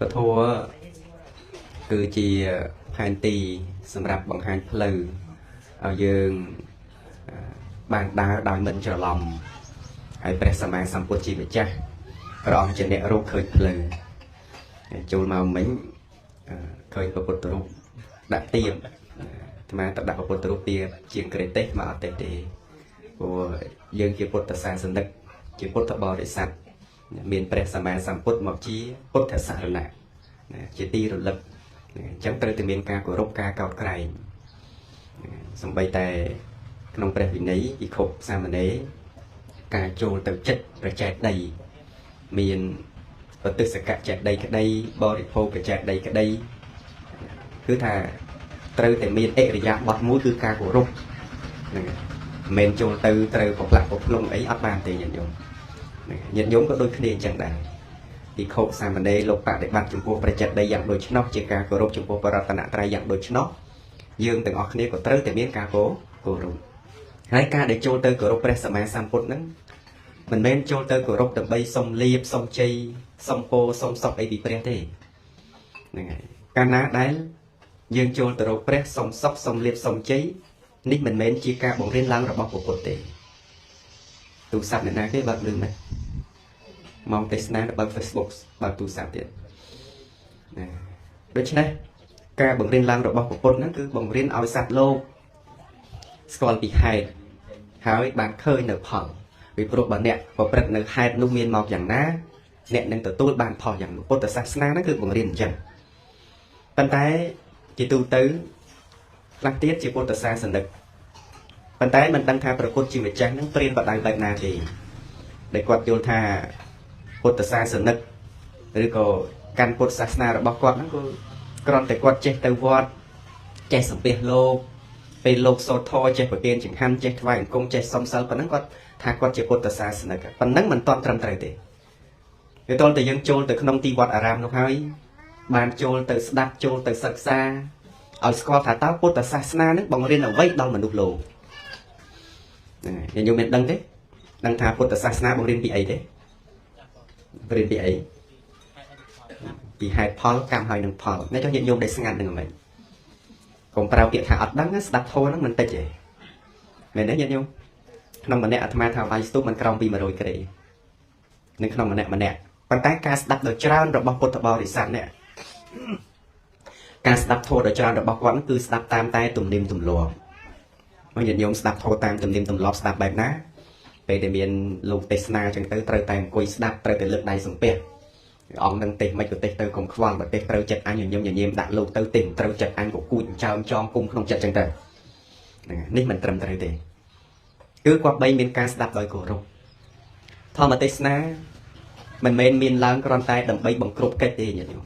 ปทัวคือจีแผนตีสำหรับบางแห่งเพลย์เอาเยิงบางดาวดาวเหมือนจะลอมไอ้ประสมัยสัมพุทธิวิจัยรองจะเนี่ยรูปเคยเพลย์จูมาเหมือนเคยประพุทธรูปดักเตียมทำไมตัดดักประพุทธรูปเตียเชียงเกรเต้มาเอาเตะโอ้ยังเกี่ยวพุทธศาสนาเกี่ยวพุทธบริษัทมีนประสมัยสัมพุทธหมอกชี้พุทธศาสนาจีตีระลึกจังเตอร์จะมีการกรบการเก่าไกลสมัยแต่ขนมประเพณีอีกขบสามเณรการโจลตึกจัดประจักษ์ใดมีนปฏิสกัดจักษ์ใดก็ได้บริโภคประจักษ์ใดก็ได้คือถ้าเตอร์แต่มีเอริยะบัดมุ้ยคือการกรบเมนโจลเตอร์ของหลักของลงไอ้อัปบานเตยยันยงก็โดยคดีจังได้อีกขบสามเณรโลกปะได้บัดจุ่มพัวประจักษ์ใดอย่างโดยชนกเจการกรบจุ่มพัวปรัตนาไตรอย่างโดยชนกยืงแต่ออกนี้ก็เตอร์แต่มีการกรบให้การได้โจลเตอร์กรบประสมัยสัมพุทธนั้นมันเมนโจลเตอร์กรบแต่ใบสมเลียบสมใจสมโพสมศพไอบีเปรตเต้ยังไงการนั้นได้ยืงโจลเตอร์กรบสมศพสมเลียบสมใจนี่มันเมนจีการบ่งเรียนล้างระบบปกติตูสับเนี่ยนะcái bật đường nàyมองเทสนาบน Facebook บนตูสับเดียโดยฉะนั้นการบ่งเรียนล้างระบบปกตินั้นคือบ่งเรียนเอาสัตว์โลกสกอลปีไฮหาบางเคยหนึ่งผ่องวิปรุบันเนี่ยพอประหนึ่งไฮนุ่มเมียนมองอย่างน้าเนี่ยหนึ่งตัวตู้บางพออย่างพุทธศาสนานั่นคือบ่งเรียนจังปัญไตจีตูตื้อหลักเตี้ยจีพุทธศาสนาปัญไตมันตั้งท่าประกฏจีวิจัยนั่งเปลี่ยนปัจจัยแบบนาทีได้กวาดโยธาพุทธศาสนาหรือก็การพุทธศาสนาระบบกวาดนั่นก็กรอนแต่กวาดเจตวอดเจสัมเปียโลเป็นโลกโซทอเจปเปลี่ยนจึงหันเจทวายกงเจสมเซลปนั้นก็ทากวาดเจพุทธศาสนาปันนั้นมันตอนตรำไตรเตะคือตอนแต่ยังโจลแต่ขนมตีวัดอารามนกให้บานโจลแต่สดับโจลแต่ศึกษาเอาสกอตถาเต้าพุทธศาสนานั้นบังเรียนเอาไว้ดอนมนุษย์โลกยังอยู่เป็นดังเด้ดังทาพุทธศาสนาบังเรียนปีไอเด้เรียนปีไอปีไฮพอลกามหอยหนึ่งพอลนั่นจะยังอยู่ได้สังกัดหนึ่งอะไรของเราเกี่ยวกับอัดดังนั้นสดับโทนั้นมันติดเลยเหมือนนั้นยังอยู่ขนมมันเนี่ยอาตมาทำไอสตูมันกรองปีมาโดยกระเดยในขนมมันเนี่ยปัญหาการสดับโดยเจ้าระบบพุทธบริษัทเนี่ยการสดับโทโดยเจ้าระบบวัดนั่นคือสดับตามใต้ตุ่มนิ่มตุ่มหลวงมันยันยงสดับโทตามตุ่มนิ่มตุ่มหลอกสดับแบบนั้นไปเดียนลูกเตสนาจังเตอร์เตอร์แต่งกุยสดับเตอร์แต่เลือกใดสมเปียออกดังเตะไม่ก็เตะเตอร์ของขวางแบบเตะเตอร์จัดอันอย่างเยี่ยมดักลูกเตอร์ติ่มเตอร์จัดอันของกุยเจ้าจอมกุมขนมจัดจังเตอร์นี่มันเติมเตอร์เตะคือกว่าใบมีการสดับโดยโกรธทอมาเตสนามันมีล้างกรอนตายดับใบบังกรบเกตเองอย่างนี้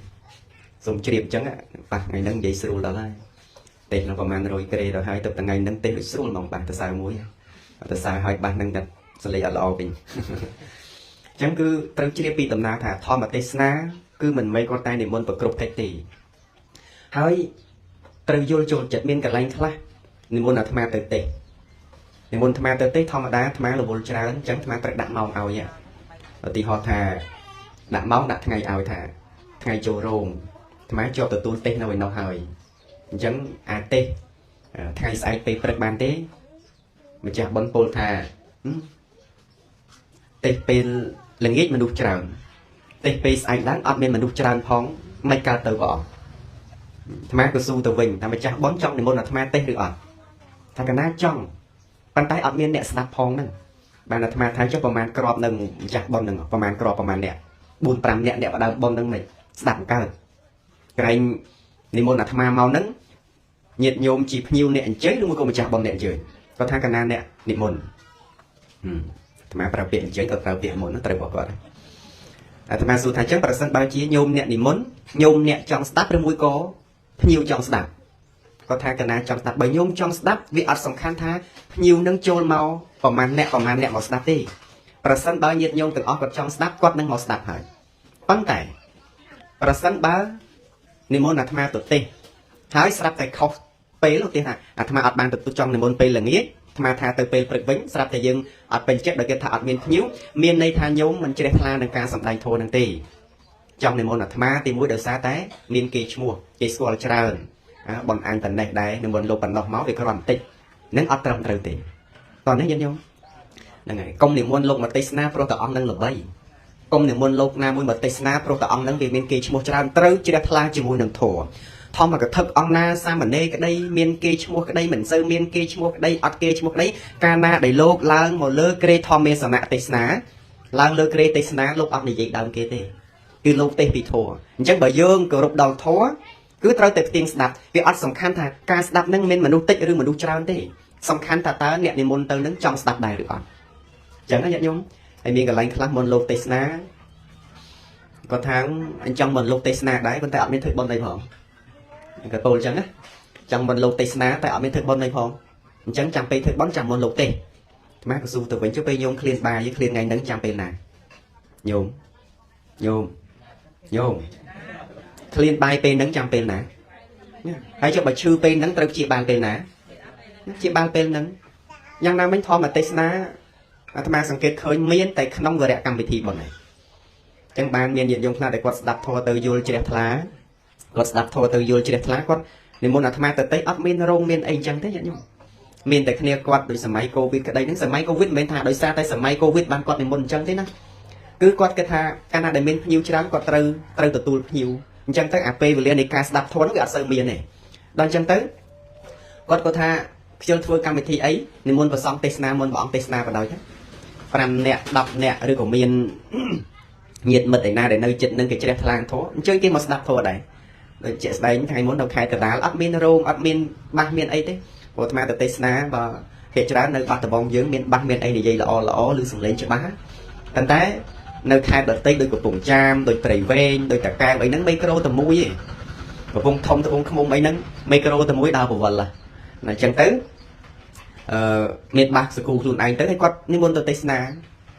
สมเฉียบจังอ่ะปะไงนั่งใหญ่สูแล้วไล่เตะเราประมาณโรยเกรเราให้ตัวไงนั่งเตะไปสูมองปะตัวสายมุ้ยตัวสายหอยบานนั่งดัดสลายเอาไปจังคือตรังเฉียบปีตำนาถาทอมาเตสนาคือมันไม่กรอนตายในมณฑลกรบเกตให้ตรังโยนโจดจัดเมียนกับไล่คลาในมณฑลธรรมะเตะในมณฑลธรรมะเตะธรรมดาธรรมะเราบูชาจังธรรมะตรังดักเมาเอาเนี่ยตีหอธาดักเมาดักไงเอาธาไงโจโรงทำไมจอบตัวตูนเต้นเอาไว้นอกหอยจังอาเต้ไงสายไปประมาณเต้มันจะบนโพลธาเต้เป็นเรื่องนี้มันดูจางเต้เป็นสายด้านอัดเมนมันดูจางพ้องไม่การเติมออกทำไมก็สู้ตัววิ่งทำไมจะบอนจ้องในมณฑลธรรมะเต้หรืออ่อนทางกันน้าจ้องปันไตอัดเมนเนี่ยสนับพ้องนั่นบางธรรมะไทยจะประมาณกรอบหนึ่งจากบอลหนึ่งประมาณกรอบประมาณเนี่ยบุญปรำเนี่ยประดาบอลหนึ่งเลยสดับกันไกรนิมนต์ธรรมะเมานั้นnhiệt nhôm chỉ nhiều nè chế luôn có một chạc bom nè chơi có thang canal nè niệm môn thằng má bảo biện chế bảo biện môn nó trời bỏ qua đấy thằng má dù thái chắc bảo sân bao chí nhôm nè niệm môn nhôm nè trong start với mũi có nhiều trong start có thang canal trong start bởi nhôm trong start vì ở sòng khăn tha nhiều nâng trôi màu còn màn nè màu start đi bảo sân bao nhiệt nhôm từ ở trong start quát nâng màu start hỏi bắn tải bảo sân bao niệm môn là thằng má tụt tê thái sắp tại khócពេលនោះទេថាអាត្មាអត់បានទទួលចង់និមន្តពេលល្ងាចអាត្មាថាទៅពេលព្រឹកវិញស្រាប់តែយើងអត់ពេញចិត្តដល់គេថាអត់មានភ្ញៀវមានន័យថាញោមមិនជ្រះថ្លានឹងការសម្ដែងធម៌នឹងទេ trong này môn là thma thì mũi đầu xa té miên kê chmua kê squal trơn bọn anh tận này đấy nên môn lục bản đọc máu về còn tích nâng ớt trầm trừ tiền toàn đấy dân này công niệm môn lục mà tây sna pro tờ ong nâng là bay công niệm môn lục na mũi mà tây sna pro tờ ong nâng vì miên kê chmua trơn trừ chỉ đặt la chỉ mũi nâng thổ thom mà cái thực ong na sa mà nê cái đây miên kê chmua cái đây mình sơ miên kê chmua cái đây ớt kê chmua cái đấy cana đầy lô lang một lơ kê thom mê sa nạ tây sna lang lơ kê tây sna lục ong này vậy đam kê tê cứ lục tê bị thổ chắc bởi dương cửa rụp đầu thố cứ trao tệp tiền đạp vì ớt sòng khăn thà ca đạp nâng men mà nô tích rư mà nô trao thế sòng khăn thà ta nẹt nên môn tơ nâng trong đạp đài được chẳng nó nhận nhung hay miền cái lạnh khác môn lục tây sna có tháng anh trong môn lục tây sna đấy con tay ở bên thực bon này phong cái tôi chẳng á trong môn lục tây sna tay ở bên thực bon này phong chẳng chẳng pe thực bón chẳng môn lục tây má cái su từ bên trước pe nhung clean bài với clean ngay nâng chẳng pe này nhung clean bài pe nâng chẳng pe nè hay cho bà chư pe nâng tới chị bàn pe nè chị bàn pe nâng nhưng nào mình thò mà tây sna mà sang kết khơi miên tại không người đẹp cầm vị thị bọn này chẳng bàn miên diện dùng là để quật đập thò từ vô chỉ đẹp lá quật đập thò từ vô chỉ đẹp lá quật nên muốn là tham từ tây ấp miên rong miên ấy chẳng thế nhỉ miên tại kia quật đối máy covid cái đây những máy covid miên thà đối xa tay máy covid ban quật thì muốn chẳng thế nè cứ quật cái thà Canada miên nhiều chán quật từ tụi nhiều chẳng tới ap về liên này ca đập thò nó bị sơ miên này đang chẳng tới quật có thà chơi thua cam thị ấy nên muốn vào xong Tesla muốn bỏ Tesla vào đâu chứ phần nè đọc nè rồi của miền nhiệt mật để nơi chật nâng cái chơi lang thố chơi cái một đập thua đấy rồi chạy đây những ngày muốn đầu khai từ đá admin rome admin ba miền ấy thế của tham từ Tesla và hệ cho nơi bắt từ bóng dưới miền ba miền ấy thì dây là ó lưu sừng lên cho bá thành té nơi khai đợt tây đôi của vùng cham đôi tẩy ven đôi cả cam ấy nắng micro tầm mũi và vùng thông từ vùng không mấy nắng micro tầm mũi đau của vật là chẳng tới miền bắc sự cụ luôn anh tới hay quát nhưng môn từ Tesla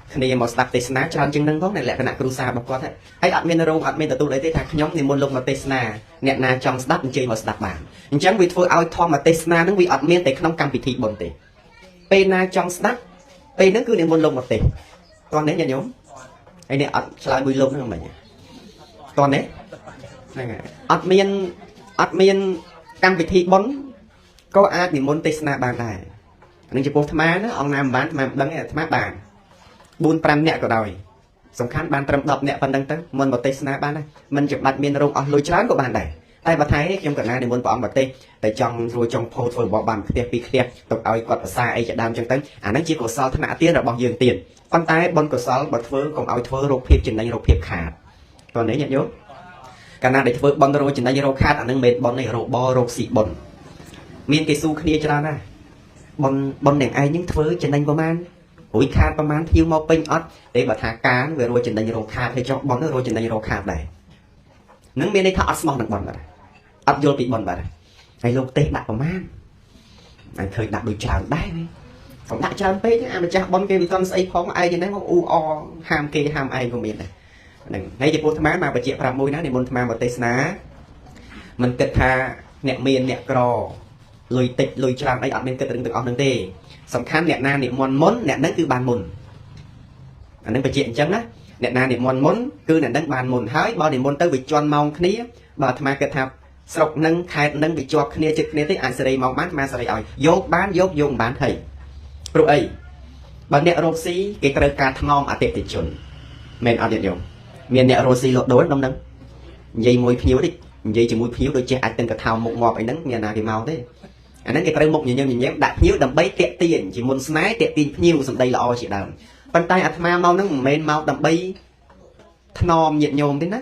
khi mà start Tesla cho anh chứng năng này lại cái nạc cruza bọc quát hay admin rong admin từ tu lấy thế thằng nhóm thì môn lục mà Tesla nẹt na trong start chơi mà start bản chẳng vì thôi ao thom mà Tesla nó bị admin tại không cầm vị thị bổn tỷ pena trong start pe nó cứ niệm môn lục một tỷ toàn đấy nhà nhóm anh này lại bị lục nữa không mày toàn đấy admin cầm vị thị bổn có ai niệm môn Tesla bàn này nên chỉ bố tham á nó ông nam bán mà đăng tham á bàn buôn pram nẹt của đời song khán bàn trầm đập nẹt phần đăng tới môn một Tesla ban này mình chụp đặt miền rong ở lối chán của bàn này ai mà thấy trong cả này môn bỏ một tê tại trong rồi trong phô phơi bỏ bàn kia pi kia tục ao quạt xa ai chả đam chân tới nó chỉ của sao tham á tiền là bao nhiêu tiền con tay bon của sao bật phơi còn ao phơi rô phép trên đây rô phépขาดcòn đấy nhận nhớ cả này để phơi bon rô trên đây rôขาดnó mệt bon này rô bo rô xị bon miền cây su kia cho ra nè bon đèn ai những thứ trên đánhประมาณ ủi khátประมาณ thiếu mau pin ớt để bà thả cá về rồi trên đánh rô khát hay cho bon nó rồi trên đánh rô khát này nướng miền đây thọ ớt mong được bon rồi ớt vô bị bon rồi hay lục tê đặt ประมาณ anh thời đặt đôi tràn đai này không đặt tràn pê chứ mà cha bon kia bị con xây phóng ai trên đấy không u o ham kia ham ai của miền này ngay chỉ bốn tháng mà bà chị làm môi nó thì bốn tháng mà Tesla mình kịch tha nẹt miền nẹt cò lùi tịch lùi tràn ấy ở bên cái từng ông tê song khăn nẹt na nẹt mòn món nẹt nấy cứ bàn mồn anh đang phải chuyện chấm á nẹt na nẹt mòn món cứ nẹt nấy bàn mồn hái bao nẹt mòn tới bị tròn mong khía bà tham gia cái tháp sọc nâng khai nâng bị cho khía chực khía tới anh sẽ đây mong mát mà sẽ đây ỏi dốt bán dốt dùng bán thầy rồi ấy bà nẹt roxy cái cờ cà thong ở tiệm thị trường men ở điện dùng miền nẹt roxy lột đối đông nâng dây môi phiếu đi dây chỉ môi phiếu đôi che anh từng cái thao một ngọt ấy nâng nhà nào thì mau thế anh cái cây một nhìn nhém đặt nhiêu đầm bay tẹt tiền chỉ muốn snái tẹt tiền nhiêu xong đây là o chỉ đầm bàn tay atma mau nó men mau đầm bay thnom nhiệt nhôm thế nè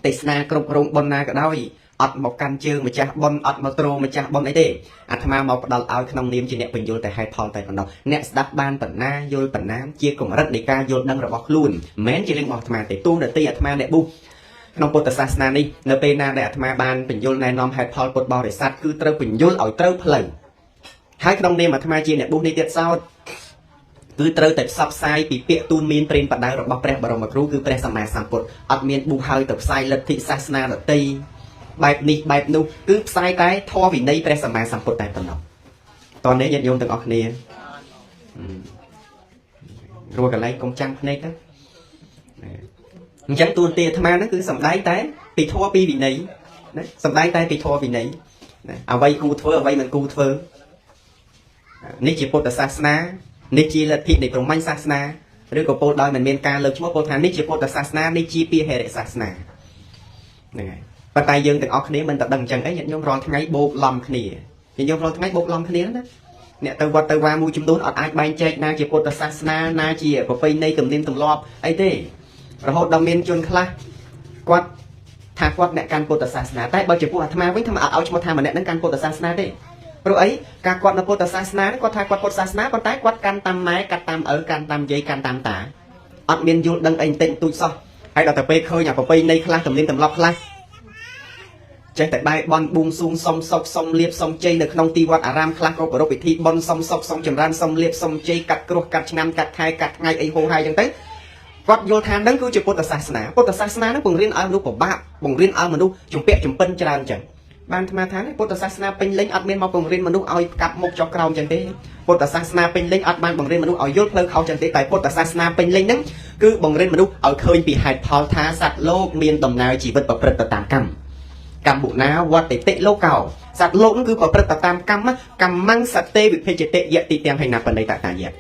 Tesla cột rong bon na cả đôi ọt một căn chương mà cha bon ọt một trô mà cha bon ấy thế atma mau đặt ao trong niêm chỉ nẹt bình vô tại hai thon tại phần đầu nẹt đắp ban tận na vô tận nam chia cùng rất để ca vô đăng rồi bọc luôn mến chỉ lên bọc atma để tu để ti atma nẹt bu trong Phật sát na đi nơi bên na để atma ban bình vô này nom hai thon bột bò để sát cứ trâu bình vô ở trâu phơi hai trong đêm atma chia nẹt bu này tiệt sao cứ trâu tập sắp sai bị bịa tuôn miên trên bạt đá rồi bọc pre bảo mà cứu cứ pre sắm mà sắm bột ắt miên bu hơi tập sai lật thị sát na ở tây bài nị bài nu cứ sai cái thò vì đây pre sắm mà sắm bột tại tận đầu toàn đấy nhận dùng từng óc này rồi cả lấy công trăng này đó chẳng tuôn tiền tham nó cứ sầm đáy té bị thua pi bị nấy sầm đáy té bị thua bị nấy à vay cu thưa vay mình cu thưa ní chỉ bột sát na ní chỉ là thị để trồng manh sát na rồi có bột đòi mình miền ca lực chúa bột thằng ní chỉ bột sát na ní chỉ pi hệ để sát na này và tay dương từng óc này mình tập đằng chẳng ấy nhận nhung ròn ngay bột lòng khỉ nhận nhung ròn ngay bột lòng khỉ đó nè từ qua mua chúng tôi ở ai bay chạy na chỉ bột sát na na chỉ có phây này cầm lên tầm lọp ấy thế rồi hốt đồng miền chôn khla quát thà quát nè can bột sát na tại bao chỉ bột tham với tham ao cho tham mà nè nâng can bột sát na đấy rồi ấy cả quạt là bột sát na quát thà quát bột sát na còn tái quát can tam máy can tam ở can tam dây can tam tả ở miền du đăng anh tịnh tôi sao hay là tập pe khơi nhà có phây này khla cầm lên tầm lọp khla chạy tại bài bon bung sung song sọc song liệp song chay được nông ti quạt aram khla có bờ bị thi bon song sọc song chầm ran song liệp song chay cắt cột cắt ngăn cắt hai cắt ngay ấy hô hai chẳng tới quạt vô than đấng cứ chụp bột sát na nó bùng riêng ở lúc của bạn bùng riêng ở mình đâu chụp pẹ chụp pin tràn chẳng ban tham tháng này bột sát na pin lính admin mau bùng riêng mình đâu ao cặp một cho cầu chẳng thế bột sát na pin lính admin bùng riêng mình đâu ao dốt lơ khâu chẳng thế tại bột sát na pin lính đấng cứ bùng riêng mình đâu ao khơi bị hại phao thá sạt lô miền đồng nào chỉ vật bậc bậc tạm cam cam bộ ná quạt để tệ lô cầu sạt lô nó cứ bậc bậc tạm cam á cam măng sạt tê bị phê chế tệ dẹp tị tiền hay nạp phần đây tại dẹp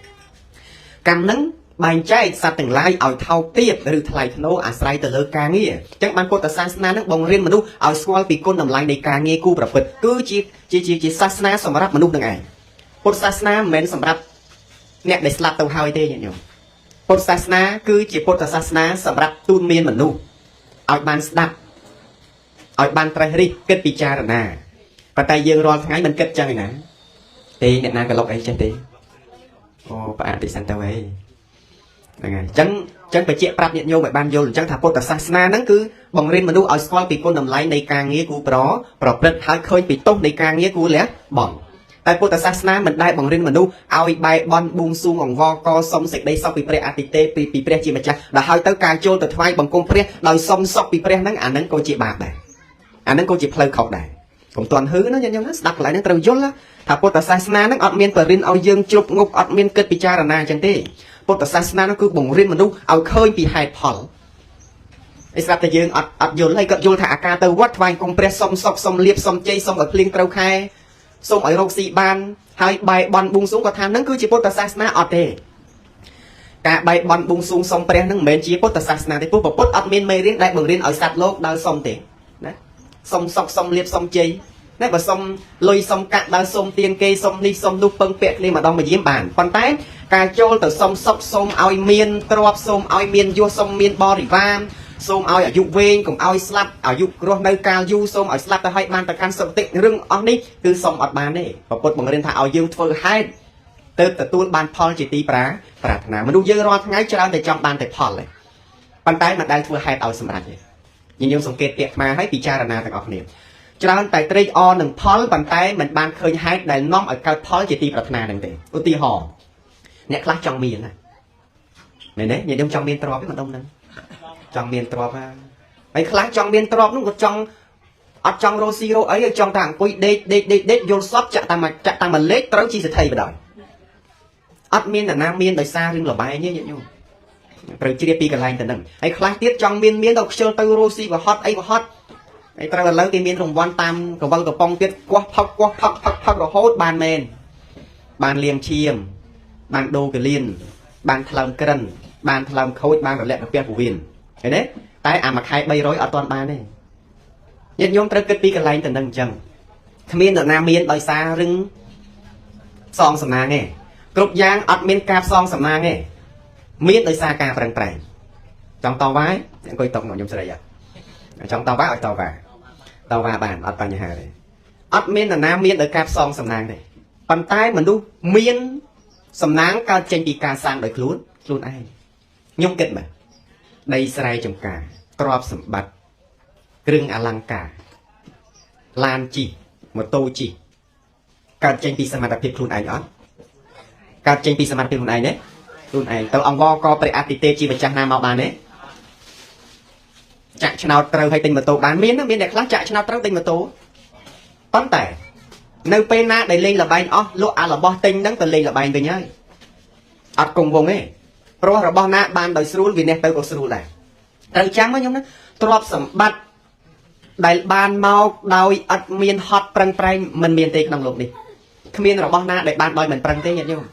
cam nắng bài trái sát từng lai ở thao tiếp từ thay nô à sai từ lơ ca nghe chắc ban cột sát na nước bồng riêng mình nu ở squal bị côn đầm lai để ca nghe cu bập bật cứ chỉ sát na sầm ráp mình nu đằng này cột sát na men sầm ráp nè để slap tàu hai tê nhỉ nhung cột sát na cứ chỉ cột sát na sầm ráp tuôn miên mình nu ở ban đạp ở ban trai ri kết bị cha rồi nè và tay dương ron ngay mình kết chơi nè tê nè na cái lọc ấy chân tê ô bạn bị san tàu ấy chẳng phải chẹt prap nhận vô vậy ban vô chẳng thà bột sát na nó cứ bằng riêng mình đâu ở squal bị con đầm láiในการងារกูproประหารเคยbị tốtในการងារกูlẽ bằng tại bột sát na mìnhได้bằng riêng mình đâu ao bài bon bung suông ngòng vo co sông sệt đây sau bị pre atite bị pre chi mà cha là hai tới càng trôn từ thay bằng con pre đòi sông sọc bị pre nắng ảnh nắng cô chị bạc này ảnh nắng cô chị plei khóc này cũng toàn hứ nó nhân nó đặt lại nó trâu dốt lá thà bột sát na nó ọt miên bờ ao dương chụp ngục ọt miên kết bị cha là na chẳng thế bột sát na nó cứ bùng riêng mình đâu ao khơi bị hại phỏngไอ้สัตว์แต่ยังอัดโยนไล่ก็โยนถากาเตอวัดไฟกงเปรสสมเลียบสมเจสมกับเพลียงเตาแค่สมไอโรซีบานให้ใบบอลบุงสูงกว่าทานนั่นคือจีโปตซัสนาอัดเดกะใบบอลบุงสูงสมเปรนั่งเหม็นจีโปตซัสนาที่ปุ๊บปุ๊บอัดเมนไม่เรียนได้บังเรียนเอาสัตว์โลกดาวสมเตนะสมเลียบสมเจนั่นแบบสมลอยสมกะดาวสมเตียงเกสมนี่สมลูกเปิงเปียกนี่มาดองมายิ้มบานปันแต่การโจลแต่สมสมเอาเมียนตรวจสมเอาเมียนยัวสมเมียนบริวารសូមឲ្យអាយុវែងកុំឲ្យស្លាប់អាយុរស់នៅកាលយូរសូមឲ្យស្លាប់ទៅឲ្យបានទៅកាន់សុគតិរឿងអស់នេះគឺសូមអត់បានទេព្រះពុទ្ធបង្រៀនថាឲ្យយើងធ្វើហេតុទៅទទួលបានផលជាទីប្រាថ្នាមនុស្សយើងរាល់ថ្ងៃច្រើនតែចង់បានតែផលទេប៉ុន្តែមិនដែលធ្វើហេតុឲ្យសម្រេចទេយើងសង្កេតពាក្យខ្មែរឲ្យពិចារណាទាំងអស់គ្នាច្រើនតែត្រេកអរនឹងផលប៉ុន្តែមិនបានឃើញហេតុដែលនាំឲ្យកើតផលជាទីប្រាថ្នានឹងទេឧទាហរណ៍អ្នកខ្លះចង់មានណាមែនទេយើងចង់មានទ្រព្យទេម្ដងហ្នឹងចង់មានទ្រព្យហើយខ្លះចង់មានទ្រព្យនោះក៏ចង់អត់ចង់រស់ស៊ីរស់អីចង់តែអង្គុយដេកយល់សពចាក់តាមមួយលេខត្រូវជីសេដ្ឋីបណ្ដោយអត់មាននរណាមានដោយសាររឿងលបែងទេញាតិញោមត្រូវជ្រាបពីកន្លែងទៅនឹងហើយខ្លះទៀតចង់មានដល់ខ្ជិលទៅរស់ស៊ីក៏ហត់អីក៏ហត់ហើយត្រូវឥឡូវគេមានរង្វាន់តាមកវលកំប៉ុងទៀតគោះផឹករហូតបានមែនបានលៀងឈាមបានដូរកលៀនបានថ្លើមក្រិនបានថ្លើមខូចបានរលាក់កាពះពោះវៀនឃើញទេតែអាមួយខែ300អត់ទាន់បានទេញាតិញោមត្រូវគិតពីកន្លែងទៅនឹងអញ្ចឹងគ្មាននរណាមានដោយសាររឹងសងសំណាងទេគ្រប់យ៉ាងអត់មានការផ្សងសំណាងទេមានដោយសារការប្រឹងប្រែងចង់តវ៉ាអង្គុយតុកមកខ្ញុំស្រីចង់តវ៉ាឲ្យតវ៉ាបានអត់បញ្ហាទេអត់មាននរណាមានដោយការផ្សងសំណាងទេប៉ុន្តែមនុស្សមានសំណាងកើតចេញពីការសាងដោយខ្លួនឯងខ្ញុំគិតមើលដីស្រែចម្ការទ្រព្យសម្បត្តិគ្រឿងអលង្ការឡានជិះម៉ូតូជិះកើតចេញពីសមត្ថភាពខ្លួនឯងអត់កើតចេញពីសមត្ថភាពខ្លួនឯងទេខ្លួនឯងទៅអង្គវក៏ព្រះអតិទេពជាម្ចាស់ណាមកបានទេចាក់ឆ្នោតត្រូវឲ្យទិញម៉ូតូបានមានអ្នកខ្លះចាក់ឆ្នោតត្រូវទិញម៉ូតូប៉ុន្តែនៅពេលណាដែលលេងលបែងអស់លក់អារបស់ទិញហ្នឹងទៅលេងលបែងវិញហើយអត់គង់វងទេព្រោះរបស់ណាបានដោយស្រួលវានេះទៅក៏ស្រួលដែរ ត្រូវចាំខ្ញុំណាទ្រព្យសម្បត្តិដែលបានមកដោយអត់មានហត់ប្រឹងប្រែងមិនមានទេក្នុងលោកនេះគ្មានរបស់ណាដែលបានដោយមិនប្រឹងទេញាតិញោម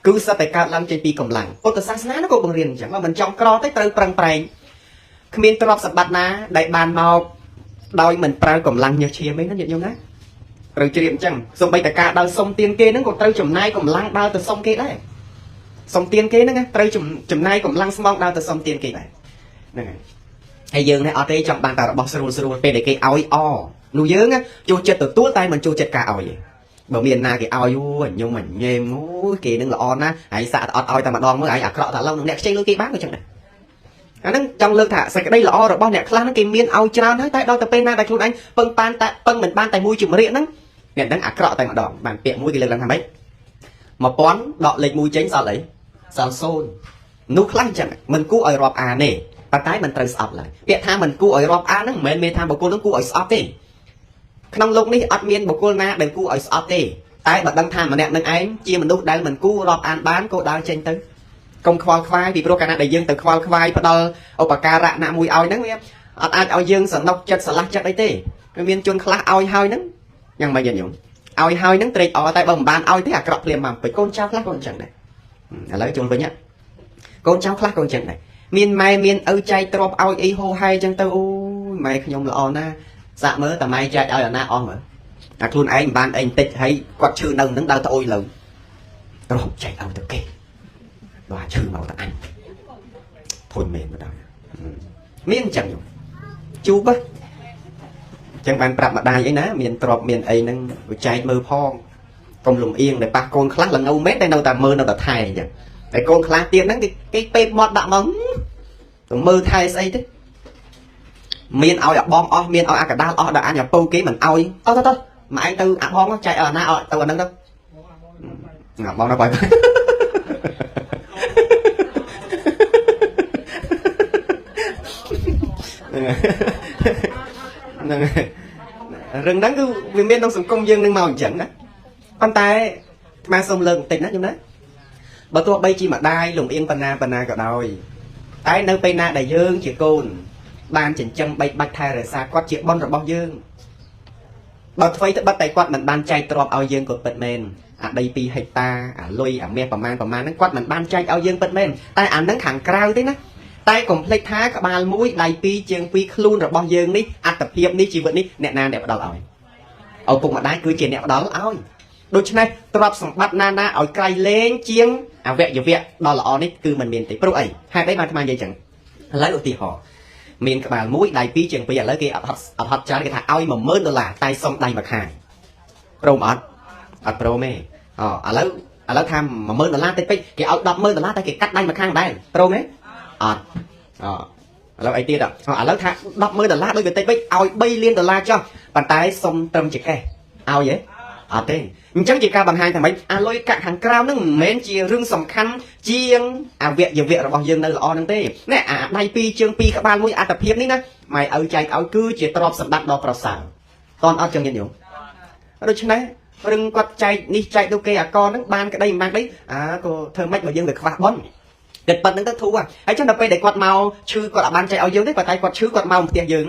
គឺសត្វតែកើតឡើងចេញពីកម្លាំងពុទ្ធសាសនានោះក៏បង្រៀនអញ្ចឹងបើមិនចង់ក្រទេត្រូវប្រឹងប្រែងគ្មានទ្រព្យសម្បត្តិណាដែលបានមកដោយមិនប្រើកម្លាំងញើសឈាមទេណាញាតិញោមណាត្រូវជ្រាបអញ្ចឹងសូម្បីតែការដើរសុំទានគេហ្នឹងក៏ត្រូវចំណាយកម្លាំងដើរទៅសុំគេដែរសុំទានគេហ្នឹងត្រូវចំណាយកម្លាំងស្មងដើរទៅសុំទានគេដែរហ្នឹងហើយហើយយើងនេះអត់ទេចង់បានតែរបស់ស្រួលស្រួលពេលដែលគេឲ្យនោះយើងចូលចិត្តទទួលតែមិនចូលចិត្តការឲ្យទេបើមានណាគេឲ្យខ្ញុំមិនញែមគេនឹងល្អណាស់ហើយសាក់អត់ឲ្យតែម្ដងមើលហើយអាក្រក់តែឡងនឹងអ្នកខ្ចីលុយគេបានក៏ចឹងដែរអាហ្នឹងចង់លើកថាសេចក្តីល្អរបស់អ្នកខ្លះហ្នឹងគេមានឲ្យច្រើនហើយតែដល់ទៅពេលណាដែលខ្លួនឯងពឹងបានតែពឹងមិនបានតែមួយជំរាកហ្នឹងអ្នកហ្នឹងអាក្រក់តែម្ដងបានពាក្យមួយគេលើកឡើងថាម៉េច1000ដកលេខ1ចេញសល់អីសល់0នោះខ្លះចឹងមិនគួរឲ្យរាប់អានទេប៉ុន្តែមិនត្រូវស្អប់ឡើយពាក្យថាមិនគួរឲ្យរាប់អានហ្នឹងមិនមែនមានថាបុគ្គលហ្នឹងគួរឲ្យស្អប់ទេក្នុងโลกនេះអត់មានបុគ្គលណាដែលគួរឲ្យស្អប់ទេតែបើដឹងថាម្នាក់នឹងឯងជាមនុស្សដែលមិនគួររាប់អានបានក៏ដើរចេញទៅកុំខ្វល់ខ្វាយពីព្រោះកាលណាដែលយើងទៅខ្វល់ខ្វាយផ្ដល់ឧបការៈណាមួយឲ្យហ្នឹងវាអត់អាចឲ្យយើងសនុកចិត្តស្រឡះចិត្តអីទេវាមានជនខ្លះឲ្យហើយហ្នឹងយ៉ាងម៉េចញោមឲ្យហើយហ្នឹងត្រេកអរតែបើមិនបានឲ្យទេអាក្រក់ភ្លាមមកពេកកូនចៅខ្លះក៏អញ្ចឹងដែរឥឡូវចូលវិញកូនចៅខ្លះក៏អញ្ចឹងដែរមានម៉ែមានឪចែកទ្រព្យឲ្យអីហូហែអញ្ចឹងទៅអូយម៉ែខ្ញុំល្អណាស់សាក់មើលតាម៉ែចែកឲ្យអាណាអស់មើលអាខ្លួនឯងមិនបានអីបន្តិចហើយគាត់ឈឺនៅនឹងដើរទៅអុយលើទ្រព្យចែកឲ្យទៅគេបាទឈឺមកតាអញធុញមែនម្ដងមានអញ្ចឹងជូបអញ្ចឹងបានប្រាប់ម្ដាយអីណាមានទ្រព្យមានអីហ្នឹងវាចែកមើលផងកុំលំអៀងតែប៉ះកូនខ្លះល្ងៅមែនតែនៅតែមើលនៅតែថែអញ្ចឹងតែកូនខ្លះទៀតហ្នឹងគេពេបមាត់ដាក់មកទៅមើលថែស្អីទេមានឲ្យអាបងអស់មានឲ្យអាកដាលអស់ដល់អញអាពៅគេមិនឲ្យទៅមកឯងទៅអាបងចែកឲ្យអាណាឲ្យទៅអាហ្នឹងទៅអាបងទៅបាយហ្នឹងរឿងហ្នឹងគឺវាមានក្នុងសង្គមយើងនឹងមកអញ្ចឹងណាប៉ុន្តែស្មាសូមលើកបន្តិចណាខ្ញុំណាបើទោះបីជាម្ដាយលំអៀងបណ្ណាក៏ដោយតែនៅពេលណាដែលយើងជាកូនបានចិញ្ចឹមបីបាច់ថែរក្សាគាត់ជាបុណ្យរបស់យើងបើអ្វីទៅបាត់តែគាត់មិនបានចែកទ្រព្យឲ្យយើងក៏ពិតមែនអាដី2ហិកតាអាលុយអាមាសប្រមាណហ្នឹងគាត់មិនបានចែកឲ្យយើងពិតមែនតែអាហ្នឹងខាងក្រៅទេណាតែកុំភ្លេចថាក្បាល1ដៃ2ជើង2ខ្លួនរបស់យើងនេះអត្តភាពនេះជីវិតនេះអ្នកណាអ្នកផ្ដល់ឲ្យឪពុកម្ដាយគឺជាអ្នកផ្ដល់ឲ្យដូច្នេះទ្រព្យសម្បត្តិណាឲ្យក្រៃលែងជាងអវយវៈដ៏ល្អនេះគឺមិនមានទេព្រោះអីហេតុអីបានអាត្មានិយាយចឹងឥឡូវឧទាហរណ៍មានក្បាល1ដៃ2ជើង2ឥឡូវគេអត់ហត់ច្រើនគេថាឲ្យ$10000តែសុំដៃមួយខាងព្រមអត់ព្រមទេឥឡូវថា$10000តិចពេកគេឲ្យ$100,000តែគេកាត់ដៃមួយខាងដែរព្រមទេអត់ឥឡូវអីទៀតឥឡូវថា$100,000ដូចវាតិចពេកឲ្យ$3លានចុះប៉ុន្តែសុំត្រឹមចង្កេះឲ្យទេអត់ទេអញ្ចឹងជាការបង្ហាញថាម៉េចអាលុយកាក់ខាងក្រៅហ្នឹងមិនមែនជារឿងសំខាន់ជាងអវយវៈរបស់យើងនៅល្អហ្នឹងទេនេះអាដៃ2ជើង2ក្បាល1អត្តភាពនេះណាម៉ែឪចែកឲ្យគឺជាទ្រព្យសម្បត្តិដ៏ប្រសើរតន់អត់ចឹងញាតិញោមដូច្នេះរឿងគាត់ចែកនេះចែកទៅគេអាកហ្នឹងបានក្តីមិនបានក្តីក៏ធ្វើម៉េចបើយើងទៅខ្វះបុណ្យគិតប៉ុណ្្នឹងទៅធូរហើយចឹងដល់ពេលដែលគាត់មកឈឺគាត់អត់បានចែកឲ្យយើងទេប៉ុន្តែគាត់ឈឺគាត់មកផ្ទះយើង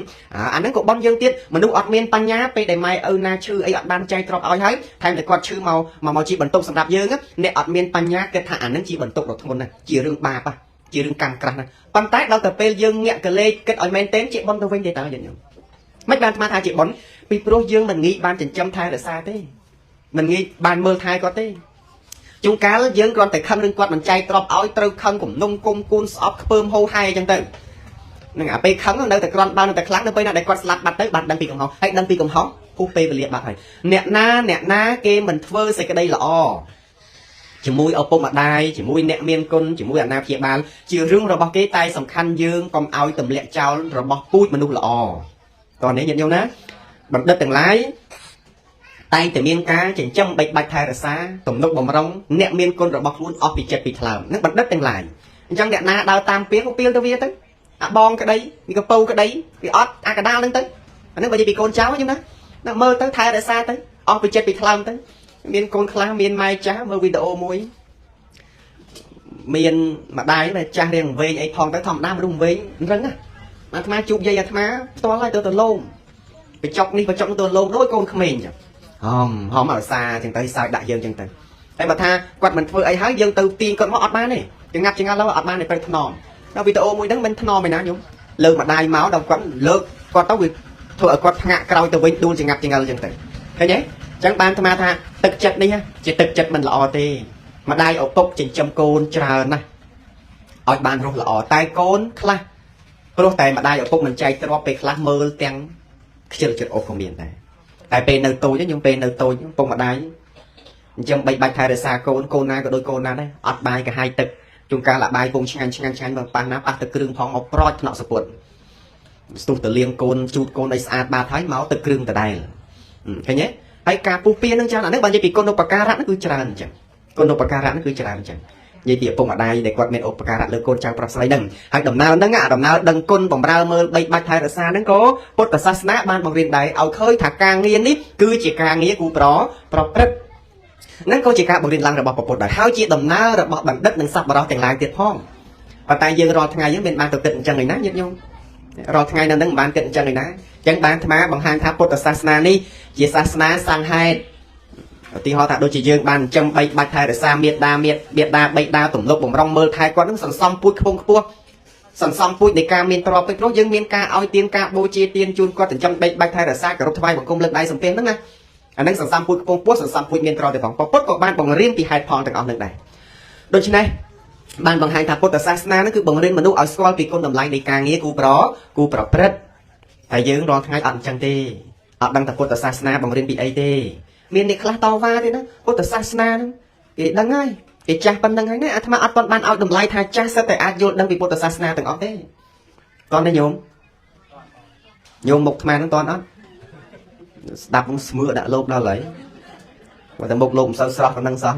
អាហ្នឹងក៏បុណ្យយើងទៀតមនុស្សអត់មានបញ្ញាពេលដែលម៉ែឪណាឈឺអីអត់បានចែកទ្រព្យឲ្យហើយថែមតែគាត់ឈឺមកជាបន្ទុកសម្រាប់យើងអ្នកអត់មានបញ្ញាគិតថាអាហ្នឹងជាបន្ទុកដ៏ធ្ងន់ណាស់ជារឿងបាបជារឿងកម្មក្រាស់ណាស់ប៉ុន្តែដល់ទៅពេលយើងញាក់កលេសគិតឲ្យមែនទេជាបុណ្យទៅវិញទេតើយើងមិនបានស្មានថាជាបុណ្យពីព្រោះយើងមិនងាយបានចិញ្ចឹមថែរក្សាទេមិនងាយបានមើលថែគាត់ទេជួនកាលយើងគ្រាន់តែខឹងនឹងគាត់មិនចែកទ្រព្យឲ្យត្រូវខឹងគំនុំគុំគូនស្អប់ខ្ពើមហូរហែអញ្ចឹងទៅនឹងអាពេលខឹងនៅតែគ្រាន់បាននៅតែខ្លាំងនៅពេលណាដែលគាត់ស្លាប់បាត់ទៅបានដឹងពីកំហុសហើយដឹងពីកំហុសពុះពេលវេលាបាត់ហើយអ្នកណាគេមិនធ្វើសេចក្តីល្អជាមួយឪពុកម្ដាយជាមួយអ្នកមានគុណជាមួយអាណាព្យាបាលជារឿងរបស់គេតែសំខាន់យើងកុំឲ្យទម្លាក់ចោលរបស់ពូជមនុស្សល្អតោះនេះញាតិញោមណាបណ្ឌិតទាំងឡាយតែងតែមានការចិញ្ចឹមបីបាច់ថែរក្សាទំនុកបំរុងអ្នកមានគុណរបស់ខ្លួនអស់ពីចិត្តពីថ្លើមនឹងបណ្ឌិតទាំងឡាយអញ្ចឹងអ្នកណាដើរតាមពីលក៏ពីលទៅវាទៅអាបងក្តីវាកពៅក្តីវាអត់អាកដាលហ្នឹងទៅអានឹងបើនិយាយពីកូនចៅខ្ញុំណាមើលទៅថែរក្សាទៅអស់ពីចិត្តពីថ្លើមទៅមានកូនខ្លះមានម៉ែចាស់មើលវីដេអូមួយមានម្ដាយចាស់រៀងវែងអីផងទៅធម្មតាមនុស្សវែងរឹងណា អាត្មាជួបយាយអាត្មាផ្ទាល់ហើយទៅលោមបញ្ចុកនេះបញ្ចុកទៅលោមដូចកូនក្មេងចឹងហមអរសាចឹងទៅសើចដាក់យើងចឹងទៅតែបើថាគាត់មិនធ្វើអីហើយយើងទៅទាញគាត់មកអត់បានទេចងាប់ចងាល់ឡើយអត់បានទេពេលថ្នមដល់វីដេអូមួយហ្នឹងមិនថ្នមឯណាញោមលើកម្ដាយមកដល់គាត់លើកគាត់ទៅវាធ្វើឲ្យគាត់ផ្ងាក់ក្រោយទៅវិញដួលចងាប់ចងាល់ចឹងទៅឃើញទេចឹងបានអាត្មាថាទឹកចិត្តនេះជាទឹកចិត្តមិនល្អទេម្ដាយឪពុកចិញ្ចឹមកូនច្រើនណាស់ឲ្យបានរស់ល្អតែកូនខ្លះព្រោះតែម្ដាយឪពុកមិនចែកទ្រព្យពេលខ្លះមើលទាំងខ្ជិលចិត្តអស់ក៏មានដែរតែពេលនៅតូចខ្ញុំពេលនៅតូចពុកម្ដាយអញ្ចឹងបីបាច់ថែរក្សាកូនកូនណាក៏ដូចកូនណាដែរអត់បាយកាហាយទឹកជួនកាលអាបាយពងឆ្ងាញ់មកប៉ះណាប៉ះទឹកគ្រឿងផងមកប្រចថ្នាក់សពុតស្ទុះទៅលៀងកូនជូតកូនឲ្យស្អាតបាតហើយមកទឹកគ្រឿងដដែលឃើញទេហើយការពុះពៀននឹងច្រើនអានេះបើនិយាយពីគុណឧបការៈហ្នឹងគឺច្រើនអញ្ចឹងគុណឧបការៈហ្នឹងគឺច្រើនអញ្ចឹងនិយាយពីឪពុកម្ដាយដែលគាត់មានឧបការៈលើកូនចៅប្រុសស្រីហ្នឹងហើយដំណើរហ្នឹងដំណើរដឹងគុណបំរើមើលបីបាច់ថែរក្សាហ្នឹងក៏ពុទ្ធសាសនាបានបង្រៀនដែរឲ្យឃើញថាការងារនេះគឺជាការងារគូប្រព្រឹត្តហ្នឹងក៏ជាការបង្រៀនឡើងរបស់ពុទ្ធដែរហើយជាដំណើររបស់បណ្ឌិតនិងសប្បុរសទាំងឡាយទៀតផងប៉ុន្តែយើងរាល់ថ្ងៃយើងមានបានទៅគិតអញ្ចឹងឯណាញាតិញោមរាល់ថ្ងៃនៅហ្នឹងមិនបានគិតអញ្ចឹងឯណាអញ្ចឹងបានអាត្មាបង្ហាញថាពុទ្ធសាសនានេះជាសាសនាសង្ហេតុឧទាហរណ៍ថាដូចជាយើងបានចិញ្ចឹមបីបាច់ថែរក្សាមេត្តាបៃតាទំនុកបំរុងមើលថែគាត់នឹងសន្សំពូជខ្ពង់ខ្ពស់សន្សំពូជនៃការមានទ្រព្យពេកព្រោះយើងមានការឲ្យទានការបូជាទានជូនគាត់ចិញ្ចឹមបីបាច់ថែរក្សាគោរពថ្វាយបង្គំលើកដៃសំពះហ្នឹងណាអានឹងសន្សំពូជខ្ពង់ខ្ពស់សន្សំពូជមានទ្រព្យទៅផងពុទ្ធក៏បានបង្រៀនពីហេតុផលទាំងអស់នឹងដែរដូច្នេះបានបង្ហាញថាពុទ្ធសាសនានឹងគឺបង្រៀនមនុស្សឲ្យស្គាល់ពីគុណតម្លៃនៃការងារគូប្រព្រឹត្តតែយើងរាល់ថ្ងៃអត់អញ្ចឹងទេអត់ដឹងថាពុទ្ធសាសនាបង្រៀនពីអីទេមានអ្នកខ្លះតវ៉ាទេណាពុទ្ធសាសនាហ្នឹងគេដឹងហើយគេចាស់ប៉ុណ្្នឹងហើយណាអាត្មាអត់ទាន់បានឲ្យតម្លៃថាចាស់សិតតែអាចយល់ដឹងពីពុទ្ធសាសនាទាំងអស់ទេតោះណាញោមមុខអាត្មាហ្នឹងតន់អត់ស្ដាប់នឹងស្មើដាក់លោកដល់ហើយបើតែមុខលោកមិនសូវស្រស់ប៉ុណ្្នឹងសោះ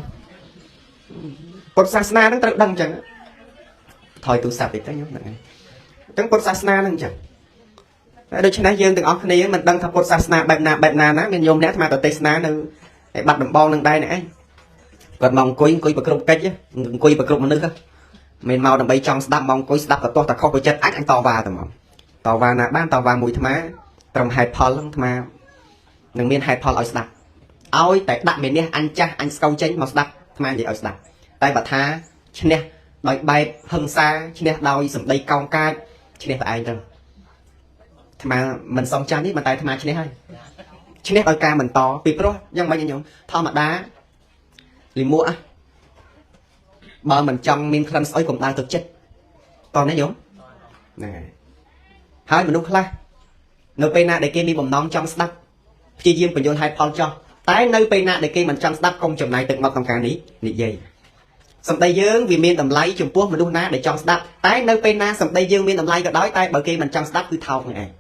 ពុទ្ធសាសនាហ្នឹងត្រូវដឹងអញ្ចឹងថយទូរស័ព្ទតិចទៅញោមហ្នឹងហើយអញ្ចឹងពុទ្ធសាសនាហ្នឹងអញ្ចឹងដូច្នេះយើងទាំងអស់គ្នាមិនដឹងថាពុទ្ធសាសនាបែបណាណាមានញោមអ្នកអាត្មាទៅទេសនានៅឯបាត់ដំបងនឹងដែរនេះឯងគាត់មកអង្គុយប្រគ្រប់កិច្ចអង្គុយប្រគ្រប់មនុស្សមិនមកដើម្បីចង់ស្ដាប់មកអង្គុយស្ដាប់ទៅទាស់តែខុសទៅចិត្តអាចតវ៉ាទៅមកតវ៉ាណាបានតវ៉ាមួយអាត្មាត្រឹមហេតុផលហ្នឹងអាត្មានឹងមានហេតុផលឲ្យស្ដាប់ឲ្យតែដាក់មេនេះអញចាស់អញស្កូវចេញមកស្ដាប់អាត្មានិយាយឲ្យស្ដាប់តែបើថាឈ្នះដោយបែបហឹង្សាឈ្នះដោយសម្ដីកោងកាចឈ្នះតែឯងទៅអាត្មាមិនសំចាស់នេះប៉ុន្តែអាត្មាឈ្នះហើយឈ្នះដោយការបន្តពីព្រោះយ៉ាងម៉េចញោមធម្មតាលីមួបើមិនចង់មានក្លិនស្អុយកុំដើរទៅចិត្តតោះណាញោមហ្នឹងហើយមនុស្សខ្លះនៅពេលណាដែលគេមានបំណងចង់ស្ដាប់ព្យាយាមបញ្យល់ហេតុផលចោះតែនៅពេលណាដែលគេមិនចង់ស្ដាប់កុំចំណាយទឹកមកក្នុងការនេះនិយាយសម្ដីយើងវាមានតម្លៃចំពោះមនុស្សណាដែលចង់ស្ដាប់តែនៅពេលណាសម្ដីយើងមានតម្លៃក៏ដោយតែបើគេមិនចង់ស្ដាប់គឺថោកនឹងឯង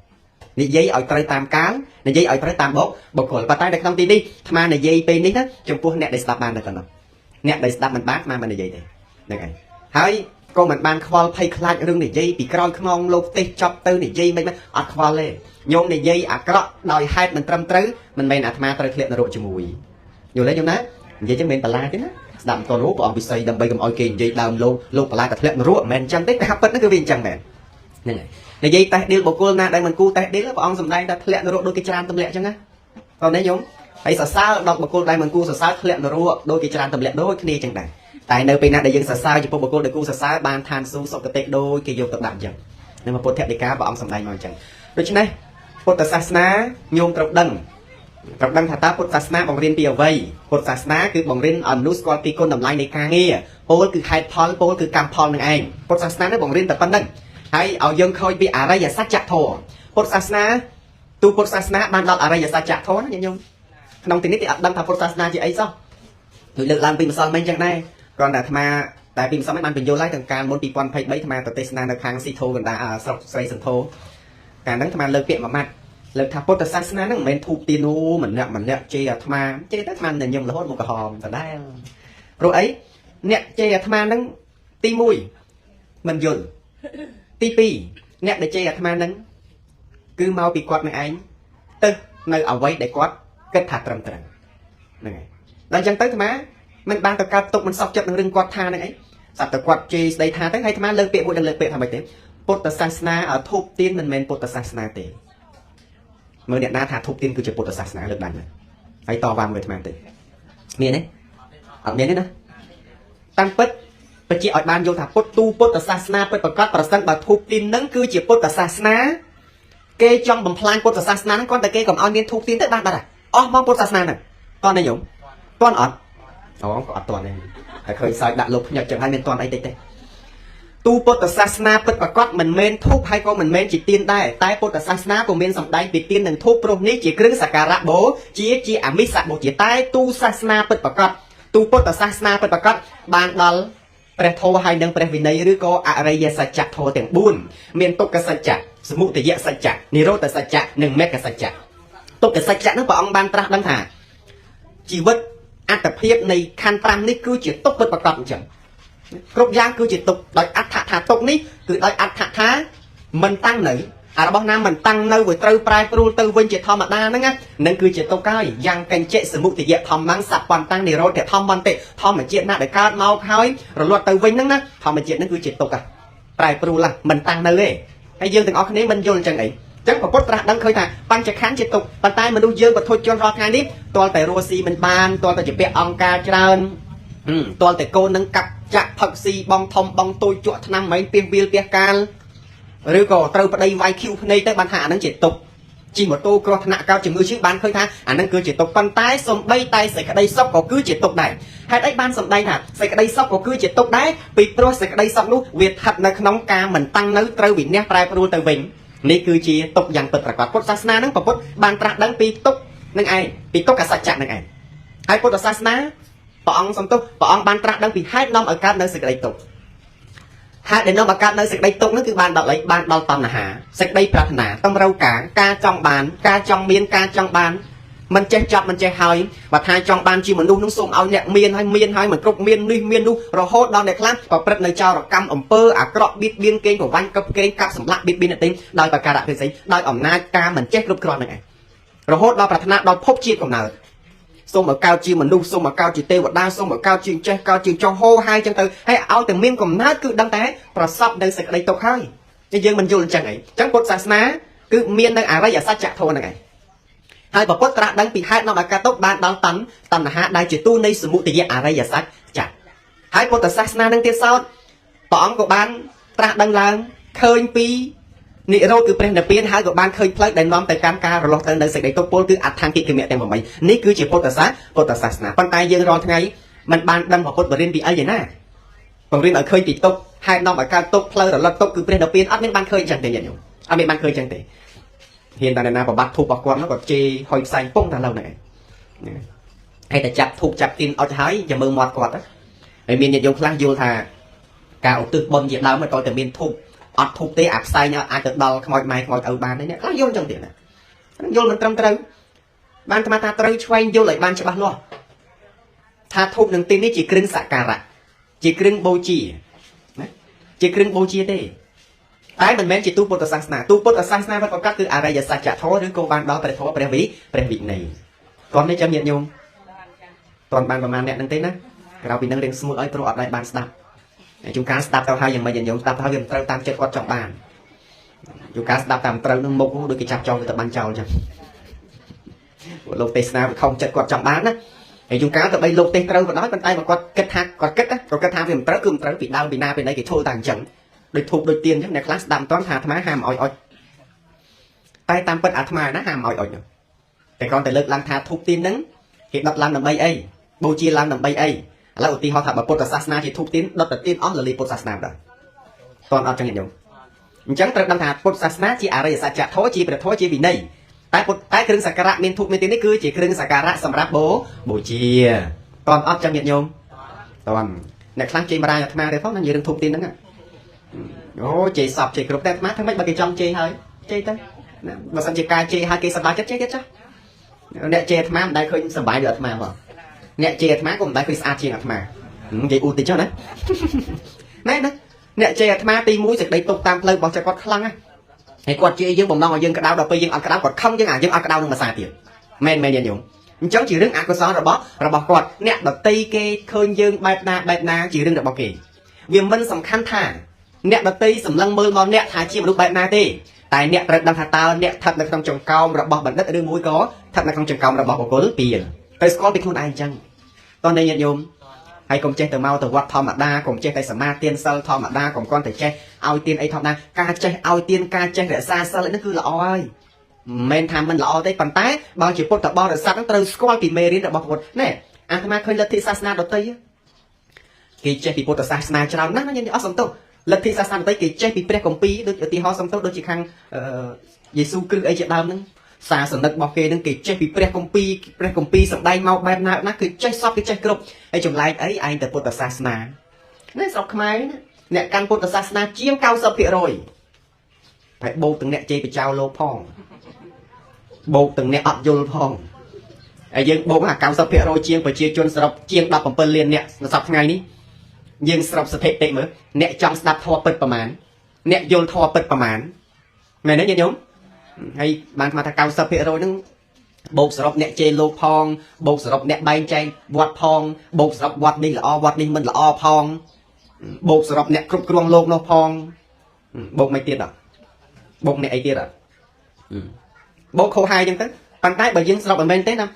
និយាយឲ្យត្រូវតាមកាលនិយាយឲ្យត្រូវតាមបុគ្គលប៉ុន្តែនៅក្នុងទីនេះអាត្មានិយាយពេលនេះណាចំពោះអ្នកដែលស្ដាប់បានតែប៉ុណ្ណោះអ្នកដែលស្ដាប់មិនបានអាត្មាមិននិយាយទេហ្នឹងហើយហើយក៏មិនបានខ្វល់ភ័យខ្លាចរឿងនិយាយពីក្រោយខ្នងលោកទេសចប់ទៅនិយាយមិនអត់ខ្វល់ទេញោមនិយាយអាក្រក់ដោយហេតុមិនត្រឹមត្រូវមិនមែនអាត្មាត្រូវធ្លាក់នរកជាមួយយល់ទេញោមណានិយាយចឹងមិនបន្លាទេណាស្ដាប់តរੂព្រះអង្គពិសីដើម្បីកុំឲ្យគេនិយាយដើមលោកបន្លាតែធ្លាក់នរកមិនមែនអញ្ចឹងទេការពិតហ្នឹងគឺវាអញ្ចឹងមែនហ្នឹងហើយនិយាយតេះដៀលបុគ្គលណាដែលមិនគូតេះដៀលព្រះអង្គសម្ដែងថាធ្លាក់នរកដូចគេច្រើនទម្លាក់អញ្ចឹងណាតើនេះញោមហើយសរសើរដល់បុគ្គលដែលមិនគូសរសើរធ្លាក់នរកដូចគេច្រើនទម្លាក់ដូចគ្នាអញ្ចឹងដែរតែនៅពេលណាដែលយើងសរសើរចំពោះបុគ្គលដែលគូសរសើរបានឋានសួគ៌សុគតិដូចគេយកទៅដាក់អញ្ចឹងនឹងពុទ្ធដីកាព្រះអង្គសម្ដែងមកអញ្ចឹងដូច្នេះពុទ្ធសាសនាញោមត្រូវដឹងថាតើពុទ្ធសាសនាបង្រៀនពីអ្វីពុទ្ធសាសនាគឺបង្រៀនឲ្យមនុស្សស្គាល់ពីគុណតម្លៃនៃការងារពោលគឺហេតុផលពោលគឺកម្មផលនឹងឯងពុទ្ធសាសនានេះបង្រៀនតែប៉ុណ្្នឹងហើយឲ្យយើងខូចពីអរិយសច្ចធម៌ពុទ្ធសាសនាទូពុទ្ធសាសនាបានដល់អរិយសច្ចធម៌ណាញោមក្នុងទីនេះគេអត់ដឹងថាពុទ្ធសាសនាជាអីសោះដូចលើកឡើងពីម្សិលមិញចឹងដែរគ្រាន់តែអាត្មាតែពីម្សិលមិញបានបញ្យល់ហើយទាំងកាលមុន2023អាត្មាទៅទេសនានៅខាងស៊ីធោកណ្ដាលស្រុកស្រីសន្ធោកាលហ្នឹងអាត្មាលើកពាក្យមួយម៉ាត់លើកថាពុទ្ធសាសនាហ្នឹងមិនមែនធូបទៀនអូម្នាក់ជេរអាត្មាជេរតែអាត្មាញញឹមរហូតមកក្រហមដដែលព្រោះអីអ្នកជេរអាត្មាហ្នឹងទី1មិនយល់ទី2អ្នកដែលជេរអាត្មាហ្នឹងគឺមកពីគាត់នឹងឯងទៅនៅអ្វីដែលគាត់គិតថាត្រឹមត្រូវហ្នឹងហើយដល់អញ្ចឹងទៅអាត្មាមិនបានទៅកើតទុកមិនសោកចិត្តនឹងរឿងគាត់ថាហ្នឹងអីស្រាប់តែគាត់ជេរស្ដីថាទៅហើយអាត្មាលើកពាក្យមួយដល់លើកពាក្យថាម៉េចទេ ពុទ្ធសាសនាឲ្យធូបទៀនមិនមែនពុទ្ធសាសនាទេមើលអ្នកណាថាធូបទៀនគឺជាពុទ្ធសាសនាលើកដៃណាហើយតវ៉ាមួយអាត្មាទេមានទេអត់មានទេណាតាមពិតបញ្ជាក់ឲ្យបានយល់ថាពុទ្ធសាសនាពិតប្រាកដប្រសិនបើធូបទៀននឹងគឺជាពុទ្ធសាសនាគេចង់បំផ្លាញពុទ្ធសាសនាហ្នឹងគាត់តែគេកុំឲ្យមានធូបទៀនទៅបានបាត់ហើយអស់មកពុទ្ធសាសនាហ្នឹងតើណាញោមតន់អត់អូក៏អត់តន់ដែរតែឃើញសើចដាក់លោកភ្ញាក់ចឹងហើយមានតន់អីតិចទេទូពុទ្ធសាសនាពិតប្រាកដមិនមែនធូបហើយក៏មិនមែនជាទៀនដែរតែពុទ្ធសាសនាក៏មានសម្ដែងពីទៀននិងធូបព្រោះនេះជាគ្រឿងសក្ការៈបូជាអមិសបូជាតែទូសាសនាពិតប្រាកដទូពុទ្ធសាសនាពិតប្រាកដបានដល់ព្រះធម៌ហើយនិងព្រះវិន័យឬក៏អរិយសច្ចធម៌ទាំង4មានទុក្ខសច្ចៈសមុទយសច្ចៈនិរោធសច្ចៈនិងមគ្គសច្ចៈទុក្ខសច្ចៈនោះព្រះអង្គបានត្រាស់ដឹងថាជីវិតអត្តភាពនៃខណ្ឌ5នេះគឺជាទុក្ខពិតប្រាកដអញ្ចឹងគ្រប់យ៉ាងគឺជាទុក្ខដោយអត្ថថាទុក្ខនេះគឺដោយអត្ថថាមិនតាំងនៅរបស់ណាមិនតាំងនៅវាត្រូវប្រែប្រួលទៅវិញជាធម្មតាហ្នឹងនឹងគឺជាទុក្ខហើយយ៉ាងកញ្ចេសមុទយធម្មងសពន្តាំងនិរោធធម្មន្តិធម្មជាតិណាដែលកើតមកហើយរលត់ទៅវិញហ្នឹងណាធម្មជាតិហ្នឹងគឺជាទុក្ខប្រែប្រួលមិនតាំងនៅទេហើយយើងទាំងអស់គ្នាមិនយល់អញ្ចឹងអីចឹងព្រះពុទ្ធត្រាស់ដឹងឃើញថាបញ្ចខណ្ឌជាទុក្ខប៉ុន្តែមនុស្សយើងបធុជនរាល់ថ្ងៃនេះទាល់តែរស់ស៊ីមិនបានទាល់តែជាពាក់អង្គការច្រើនទាល់តែកូននឹងកាប់ចាក់ផឹកស៊ីបងធំបងតូចជក់ឆ្នាំមិនពីវាលពីកាលឬក៏ត្រូវប្តីវាយឃីវភ្នែកទៅបានថាអានឹងជាទុក្ខជិះម៉ូតូគ្រោះថ្នាក់កើតជំងឺឈឺបានឃើញថាអានឹងគឺជាទុក្ខប៉ុន្តែសំបីតែសេចក្តីសុខក៏គឺជាទុក្ខដែរហេតុអីបានសម្ដែងថាសេចក្តីសុខក៏គឺជាទុក្ខដែរពីព្រោះសេចក្តីសុខនោះវាស្ថិតនៅក្នុងការមិនតាំងនៅត្រូវវិនិច្ឆ័យប្រែប្រួលទៅវិញនេះគឺជាទុក្ខយ៉ាងពិតប្រាកដពុទ្ធសាសនានឹងពុទ្ធបានត្រាស់ដឹងពីទុក្ខនឹងឯងពីទុក្ខសច្ចៈនឹងឯងហើយពុទ្ធសាសនាព្រះអង្គសំទោសព្រះអង្គបានត្រាស់ដឹងពីហេតុនាំឲ្យកើតនៅសេចក្តីទុក្ខហេតុដែលនាំឲ្យកើតនៅសេចក្តីទុក្ខនោះគឺបានដល់អីបានដល់តណ្ហាសេចក្តីប្រាថ្នាតម្រូវការចង់បានការចង់មានការចង់បានមិនចេះចប់មិនចេះហើយបើថាចង់បានជាមនុស្សនោះសូមឲ្យអ្នកមានហើយមិនគ្រប់មាននេះមាននោះរហូតដល់អ្នកខ្លះប្រព្រឹត្តនៅចោរកម្មអំពើអាក្រក់បៀតបៀនកេងប្រវ័ញ្ចកឹបកេងកាប់សម្លាប់បៀតបៀនអ្នកទេដោយប្រការៈផ្សេងដោយអំណាចការមិនចេះគ្រប់គ្រាន់នឹងឯងរហូតដល់ប្រាថ្នាដល់ភពជាតិកំណើតសូមឲ្យកើតជាមនុស្សសូមឲ្យកើតជាទេវតាសូមឲ្យកើតជាចេះកើតជាចុះហោហើយចឹងទៅហើយឲ្យតែមានកំណើតគឺដឹងតែប្រសពនៅសេចក្តីទុក្ខហើយយើងមិនយល់អញ្ចឹងអីអញ្ចឹងពុទ្ធសាសនាគឺមាននៅអរិយសច្ចធម៌ហ្នឹងឯងហើយព្រះពុទ្ធត្រាស់ដឹងពីហេតុនាំឲ្យកើតទុក្ខបានដល់តណ្ហាដែលជាទូនៃសមុទយអរិយសច្ចៈហើយពុទ្ធសាសនានឹងទៀតសោតព្រះអង្គក៏បានត្រាស់ដឹងឡើងឃើញពីនិរោធគឺព្រះនិព្វានហើយក៏បានឃើញផ្លូវដែលនាំទៅកាន់ការរលត់ទៅនៅសេចក្តីទុក្ខពលគឺអដ្ឋង្គិគមៈទាំង8នេះគឺជាពុទ្ធសាសនាប៉ុន្តែយើងរាល់ថ្ងៃមិនបានដឹងព្រះពុទ្ធបរិញ្ញាពីអីទេណាបង្រៀនឲ្យឃើញពីទុក្ខហេតុនាំឲ្យកើតទុក្ខផ្លូវរលត់ទុក្ខគឺព្រះនិព្វានអត់មានបានឃើញចឹងទេញាតិញោមអត់មានបានឃើញចឹងទេហ៊ានតែណាប្របាត់ធូបរបស់គាត់នោះគាត់ជេរហុយផ្សែងពងតែឡូវហ្នឹងឯងហើយតែចាប់ធូបចាប់ទៀនអត់ហើយចាំមើលមាត់គាត់ហើយមានញាតិញោមខ្លះយល់ថាការឧទ្ទិសបុណ្យជាដើមទៅតែមានធូបអត់ធូបទេអាផ្សែងអាចទៅដល់ខ្មោចម៉ែខ្មោចឪបានទេអ្នកខ្លះយល់ចឹងទៀតណាយល់មិនត្រឹមត្រូវបានអាត្មាថាត្រូវឆ្វែងយល់ឲ្យបានច្បាស់លាស់ថាធូបនឹងទីនេះជាគ្រឿងសក្ការៈជាគ្រឿងបូជាណាជាគ្រឿងបូជាទេតែមិនមែនជាទូពុទ្ធសាសនាទូពុទ្ធសាសនាពិតប្រាកដគឺអរិយសច្ចធម៌ឬក៏បានដល់ព្រះធម៌ព្រះវិន័យគាត់នេះចាំញាតិញោមតន់បានប្រហែលអ្នកហ្នឹងទេណាក្រៅពីនឹងរៀងស្មួតឲ្យព្រោះអត់ដែរបានស្ដាប់ជួនកាលស្ដាប់ទៅហើយយ៉ាងម៉េចញាតិញោមស្ដាប់ទៅហើយវាមិនត្រូវតាមចិត្តគាត់ចង់បានជួនកាលស្ដាប់តាមត្រូវនឹងមុខដូចគេចាប់ចោលទៅបានចោលអញ្ចឹងលោកទេសនាវាខំចិត្តគាត់ចង់បានណាហើយជួនកាលទៅបីលោកទេសត្រូវក៏ដោយប៉ុន្តែបើគាត់គិតថាគាត់គិតថាវាមិនត្រូវគឺមិនត្រូវពីដើមពីណាពីណីគេធ្វើតែអញ្ចឹងដូចធូបដូចទៀនអញ្ចឹងអ្នកខ្លះស្ដាប់មិនទាន់ថាអាត្មាហាមឲ្យអុចតែតាមពិតអាត្មាណាហាមឲ្យអុចតែគ្រាន់តែលើកឡើងថាធូបទៀនហ្នឹងគេដុតឡើងដើម្បីអីបូជាឡើងដើម្បីអីឥឡូវឧទាហរណ៍ថាបើពុទ្ធសាសនាជាធូបទៀនដុតតែទៀនអស់លលីពុទ្ធសាសនាដែរតន់អត់ចឹងញោមអញ្ចឹងត្រូវដឹងថាពុទ្ធសាសនាជាអរិយសច្ចធម៌ជាព្រះធម៌ជាវិន័យតែគ្រឿងសក្ការៈមានធូបមានទៀននេះគឺជាគ្រឿងសក្ការៈសម្រាប់បូជាតន់អត់ចឹងញោមតន់អ្នកខ្លះជេរបរាយអាត្មាទេផងនិយាយរឿងធូបទៀនហ្នឹងអូជេរសពជេរគ្រប់តែអាត្មាធ្វើម៉េចបើគេចង់ជេរហើយជេរទៅណាបើសិនជាការជេរហើយគេសប្បាយចិត្តជេរទៀតចាអ្នកជេរអាត្មាមិនដែលឃើញសប្បាយដូចអាត្មាបងអ្នកជេរអាត្មាក៏មិនដែលឃើញស្អាតជាងអាត្មានិយាយអ៊ូតិចចុះណាអ្នកជេរអាត្មាទី1សេចក្តីទុកតាមផ្លូវរបស់ចិត្តគាត់ខ្លាំងណាស់ហើយគាត់ជេរយើងបំណងឲ្យយើងក្តៅដល់ពេលយើងអត់ក្តៅគាត់ខឹងយើងយើងអត់ក្តៅនឹងភាសាទៀតមែនញាតិញោមអញ្ចឹងជារឿងអកុសលរបស់គាត់អ្នកដតីគេឃើញយើងបែបណាជារឿងរបស់គេវាមិនសំខាន់ថា អ្នកដតីសម្លឹងមើលមកអ្នកថាជាមនុស្សបែបណាទេតែអ្នកត្រូវដឹងថាតើអ្នកស្ថិតនៅក្នុងចង្កោមរបស់បណ្ឌិតឬមួយក៏ស្ថិតនៅក្នុងចង្កោមរបស់បុគ្គលពីរទៅស្គាល់ពីខ្លួនឯងអញ្ចឹងតោះនេះញាតិញោមហើយកុំចេះទៅមកទៅវត្តធម្មតាកុំចេះតែសមាទានសិលធម្មតាកុំគ្រាន់តែចេះឲ្យទានអីធម្មតាការចេះឲ្យទានការចេះរក្សាសិលនេះគឺល្អហើយមិនមែនថាមិនល្អទេប៉ុន្តែបើជាពុទ្ធបរិស័ទនឹងត្រូវស្គាល់ពីមេរៀនរបស់ពុទ្ធណែអាត្មាឃើញលទ្ធិសាសនាដទៃគេចេះពីពុទ្ធសាសនាច្រើនណាស់ញាតិអស់សំទោសលទ្ធិសាសនាដទៃគេចេះពីព្រះគម្ពីរដូចឧទាហរណ៍សំទោសដូចជាខាងយេស៊ូគ្រីស្ទអីជាដើមហ្នឹងសាសនិករបស់គេហ្នឹងគេចេះពីព្រះគម្ពីរសម្ដែងមកបែបណាគឺចេះសពគេចេះគ្រប់ហើយចម្លែកអីឯងតែពុទ្ធសាសនានេះស្រុកខ្មែរអ្នកកាន់ពុទ្ធសាសនាជាង 90% ហើយបោកទាំងអ្នកជេរបចៅលោកផងបោកទាំងអ្នកអត់យល់ផងហើយយើងបោកអា 90% ជាងប្រជាជនសរុបជាង 17 លានអ្នកនៅសប្តាហ៍ថ្ងៃនេះយើងស្រុបស្ថិតិមើលអ្នកចង់ស្ដាប់ធម៌ពិតប្រមាណអ្នកយល់ធម៌ពិតប្រមាណមែនទេញាតិញោមហើយបានថា 90% ហ្នឹងបោកសរុបអ្នកជេរលោកផងបោកសរុបអ្នកបែងចែកវត្តផងបោកសរុបវត្តនេះល្អវត្តនេះមិនល្អផងបោកសរុបអ្នកគ្រប់គ្រងលោកនោះផងបោកមិនទៀតដល់បោកអ្នកអីទៀតដល់បោកខុសហើយអញ្ចឹងទៅប៉ុន្តែបើយើងសរុបមិនមែនទេណា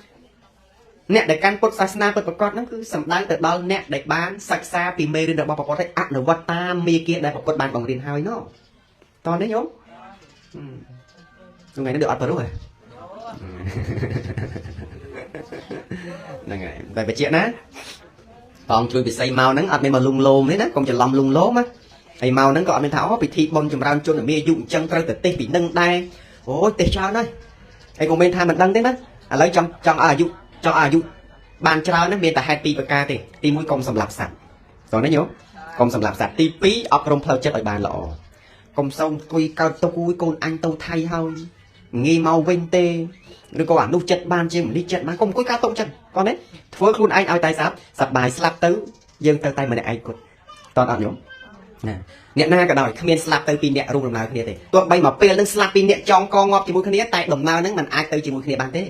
អ្នកដែលកាន់ពុទ្ធសាសនាពិតប្រាកដហ្នឹងគឺសំដៅទៅដល់អ្នកដែលបានសិក្សាពីមេរៀនរបស់ព្រះពុទ្ធហើយអនុវត្តតាមមេគាដែលព្រះពុទ្ធបានបង្រៀនហើយនោះតោះនេះញោមថ្ងៃនេះដូចអត់ប្រុសហ៎ហ្នឹងហើយតែបញ្ជាក់ណាបងជួយពិសីមកហ្នឹងអត់មានមកលុងលោមទេណាកុំច្រឡំលុងលោមណាហើយមកហ្នឹងក៏អត់មានថាអូពិធីបុណ្យចម្រើនជនមានអាយុអញ្ចឹងត្រូវទៅទេសពីនឹងដែរអូយទេសច្រើនហើយហើយក៏មានថាមិនដឹងទេណាឥឡូវចង់អាយុបានច្រើនណាមានតែហេតុពីរប្រការទេទី1កុំសម្លាប់សត្វតោះណាញោមកុំសម្លាប់សត្វទី2អប់រំផ្លូវចិត្តឲ្យបានល្អកុំសូមអង្គុយកើតទុកអូយកូនអញទៅថៃហើយងាយមកវិញទេឬក៏អានោះចិត្តបានជានេះចិត្តបានកុំអង្គុយកើតទុកចិត្តគាត់ណាធ្វើខ្លួនឯងឲ្យតែសប្បាយស្លាប់ទៅយើងទៅតែម្នាក់ឯងគាត់តើអត់ញោមណាអ្នកណាក៏ដោយគ្មានស្លាប់ទៅពីអ្នករួមដំណើរគ្នាទេទោះបីមកពេលនឹងស្លាប់ពីអ្នកចងកងាប់ជាមួយគ្នាតែដំណើរហ្នឹងมันអាចទៅជាមួយគ្នាបានទេ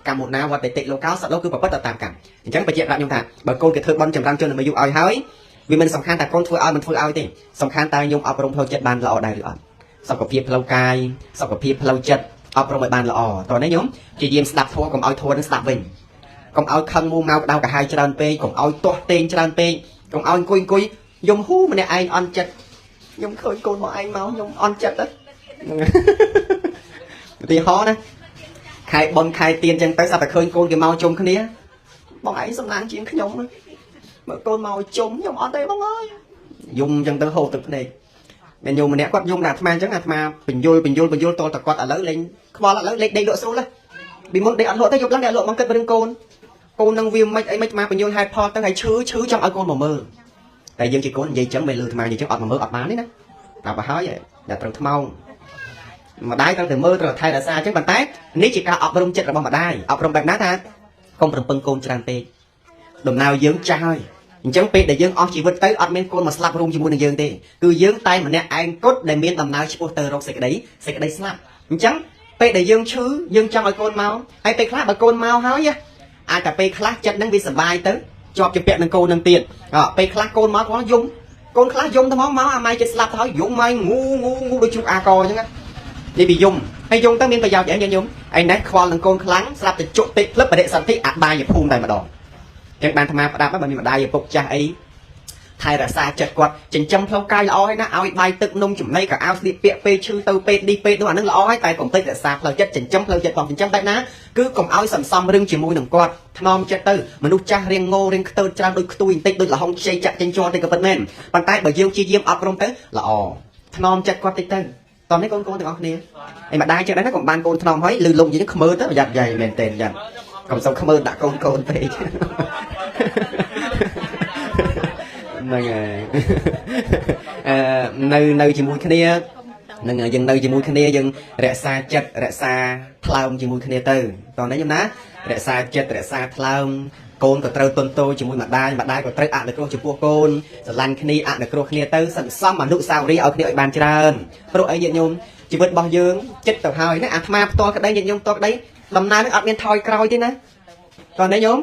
កម្មមុណាវត្តតិលោកោសត្វលោកគឺប្រព្រឹត្តទៅតាមកម្មអញ្ចឹងបញ្ជាក់ប្រាប់ខ្ញុំថាបើកូនគេធ្វើបន់ចម្រើនជនអាយុឲ្យហើយវាមិនសំខាន់តែកូនធ្វើឲ្យមិនធ្វើឲ្យទេសំខាន់តែខ្ញុំអប់រំផ្លូវចិត្តបានល្អដែរឬអត់សុខភាពផ្លូវកាយសុខភាពផ្លូវចិត្តអប់រំឲ្យបានល្អតោះនេះខ្ញុំជាយាមស្ដាប់ធម៌កុំឲ្យធម៌នឹងស្ដាប់វិញកុំឲ្យខឹងមូម៉ៅក្តៅកាហាយច្រើនពេកកុំឲ្យទាស់តេងច្រើនពេកកុំឲ្យអង្គុយយំហ៊ូម្នាក់ឯងអន់ចិត្តខ្ញុំឃើញកូនមកឯងមកខ្ញុំអន់ចិត្តឧទាហរណ៍ណាខែបនខែទៀនចឹងទៅស្អាតតែឃើញកូនគេមកជុំគ្នាបងឯងសំឡាងជាងខ្ញុំមើលកូនមកជុំខ្ញុំអត់ទេបងអើយយំចឹងទៅហូរទឹកភ្នែកមានយំម្នាក់គាត់យំតែអាត្មាចឹងអាត្មាបញ្យល់តលតែគាត់ឥឡូវលេងខ្វល់ឥឡូវលេខដេកលក់ស្រួលហ្នឹងពីមុនដេកអត់លក់ទេយប់ឡើងដេកលក់មកគិតរឿងកូននឹងវាមិនអីមិនអាត្មាបញ្យល់ហេតុផលទៅហើយឈឺចង់ឲ្យកូនមកមើលតែយើងជាកូននិយាយចឹងមិនលឺអាត្មានិយាយចឹងអត់មកមើលអត់បានទេណាដល់បើហើយតែត្រូវថ្មោងម្ដាយត្រូវតែមើលត្រូវថែរក្សាអញ្ចឹងប៉ុន្តែនេះជាការអប់រំចិត្តរបស់ម្ដាយអប់រំបែបណាថាកុំប្រពឹងកូនច្រើនពេកដំណើរយើងចាស់ហើយអញ្ចឹងពេលដែលយើងអស់ជីវិតទៅអត់មានកូនមកស្លាប់រួមជាមួយនឹងយើងទេគឺយើងតែម្នាក់ឯងគត់ដែលមានដំណើរឆ្ពោះទៅរកសេចក្តីស្លាប់អញ្ចឹងពេលដែលយើងឈឺយើងចង់ឲ្យកូនមកហើយពេលខ្លះបើកូនមកហើយអាចតែពេលខ្លះចិត្តនឹងវាសុបាយទៅជាប់ជាពាក់នឹងកូននឹងទៀតពេលខ្លះកូនមកគាត់យំកូនខ្លះយំទៅមកអាម៉ែចិត្តស្លាប់ទៅហើយយំម៉ែងូដូចជុកអាកអញ្ចឹងនេះវាយំហើយយំទៅមានប្រយោជន៍អីញោមឯណេះខ្វល់នឹងកូនខ្លាំងស្លាប់ទៅជក់ពេកផ្លឹបបដិសន្ធិអបាយភូមិតែម្ដងចឹងបានអាត្មាផ្ដាប់បើមានម្ដាយឪពុកចាស់អីថែរក្សាចិត្តគាត់ចិញ្ចឹមផ្លូវកាយល្អហើយណាឲ្យបាយទឹកនំចំណីក៏ឲ្យស្លៀកពាក់ពេលឈឺទៅពេទ្យនេះពេទ្យនោះអានឹងល្អហើយតែកុំភ្លេចរក្សាផ្លូវចិត្តចិញ្ចឹមផ្លូវចិត្តផងចិញ្ចឹមបែបណាគឺកុំឲ្យសន្សំរឹងជាមួយនឹងគាត់ថ្នមចិត្តទៅមនុស្សចាស់រៀងងោរៀងខ្ទើតច្រើនដូចខ្ទួយបន្តិចដូចលហុងខ្ចីចាក់ចេញជាប់ទៅក៏ពិតមែនប៉ុន្តែបើយើងជាយាមអប់រំទៅល្អថ្នមចិត្តគាត់តិចទៅតោះនេះកូនទាំងអស់គ្នាឯម្ដាយចឹងដែរណាកុំបានកូនថ្នមហើយលឺលុកនិយាយខ្មើទៅប្រយ័ត្នយាយមែនតេយ៉ាកុំសុំខ្មើដាក់កូនពេកហ្នឹងហើយនៅជាមួយគ្នានឹងយើងនៅជាមួយគ្នាយើងរក្សាចិត្តរក្សាថ្លើមជាមួយគ្នាទៅតោះនេះខ្ញុំណារក្សាចិត្តរក្សាថ្លើមកូនក៏ត្រូវទន់ទោជាមួយម្ដាយក៏ត្រូវអនុគ្រោះចំពោះកូនស្រឡាញ់គ្នាអនុគ្រោះគ្នាទៅសន្សំអនុស្សាវរីយ៍ឲ្យគ្នាឲ្យបានច្រើនព្រោះអីញាតិញោមជីវិតរបស់យើងចិត្តទៅហើយណាអាត្មាផ្ទាល់ក្តីញាតិញោមផ្ទាល់ក្តីដំណើរនឹងអត់មានថយក្រោយទេណាតោះនេះញោម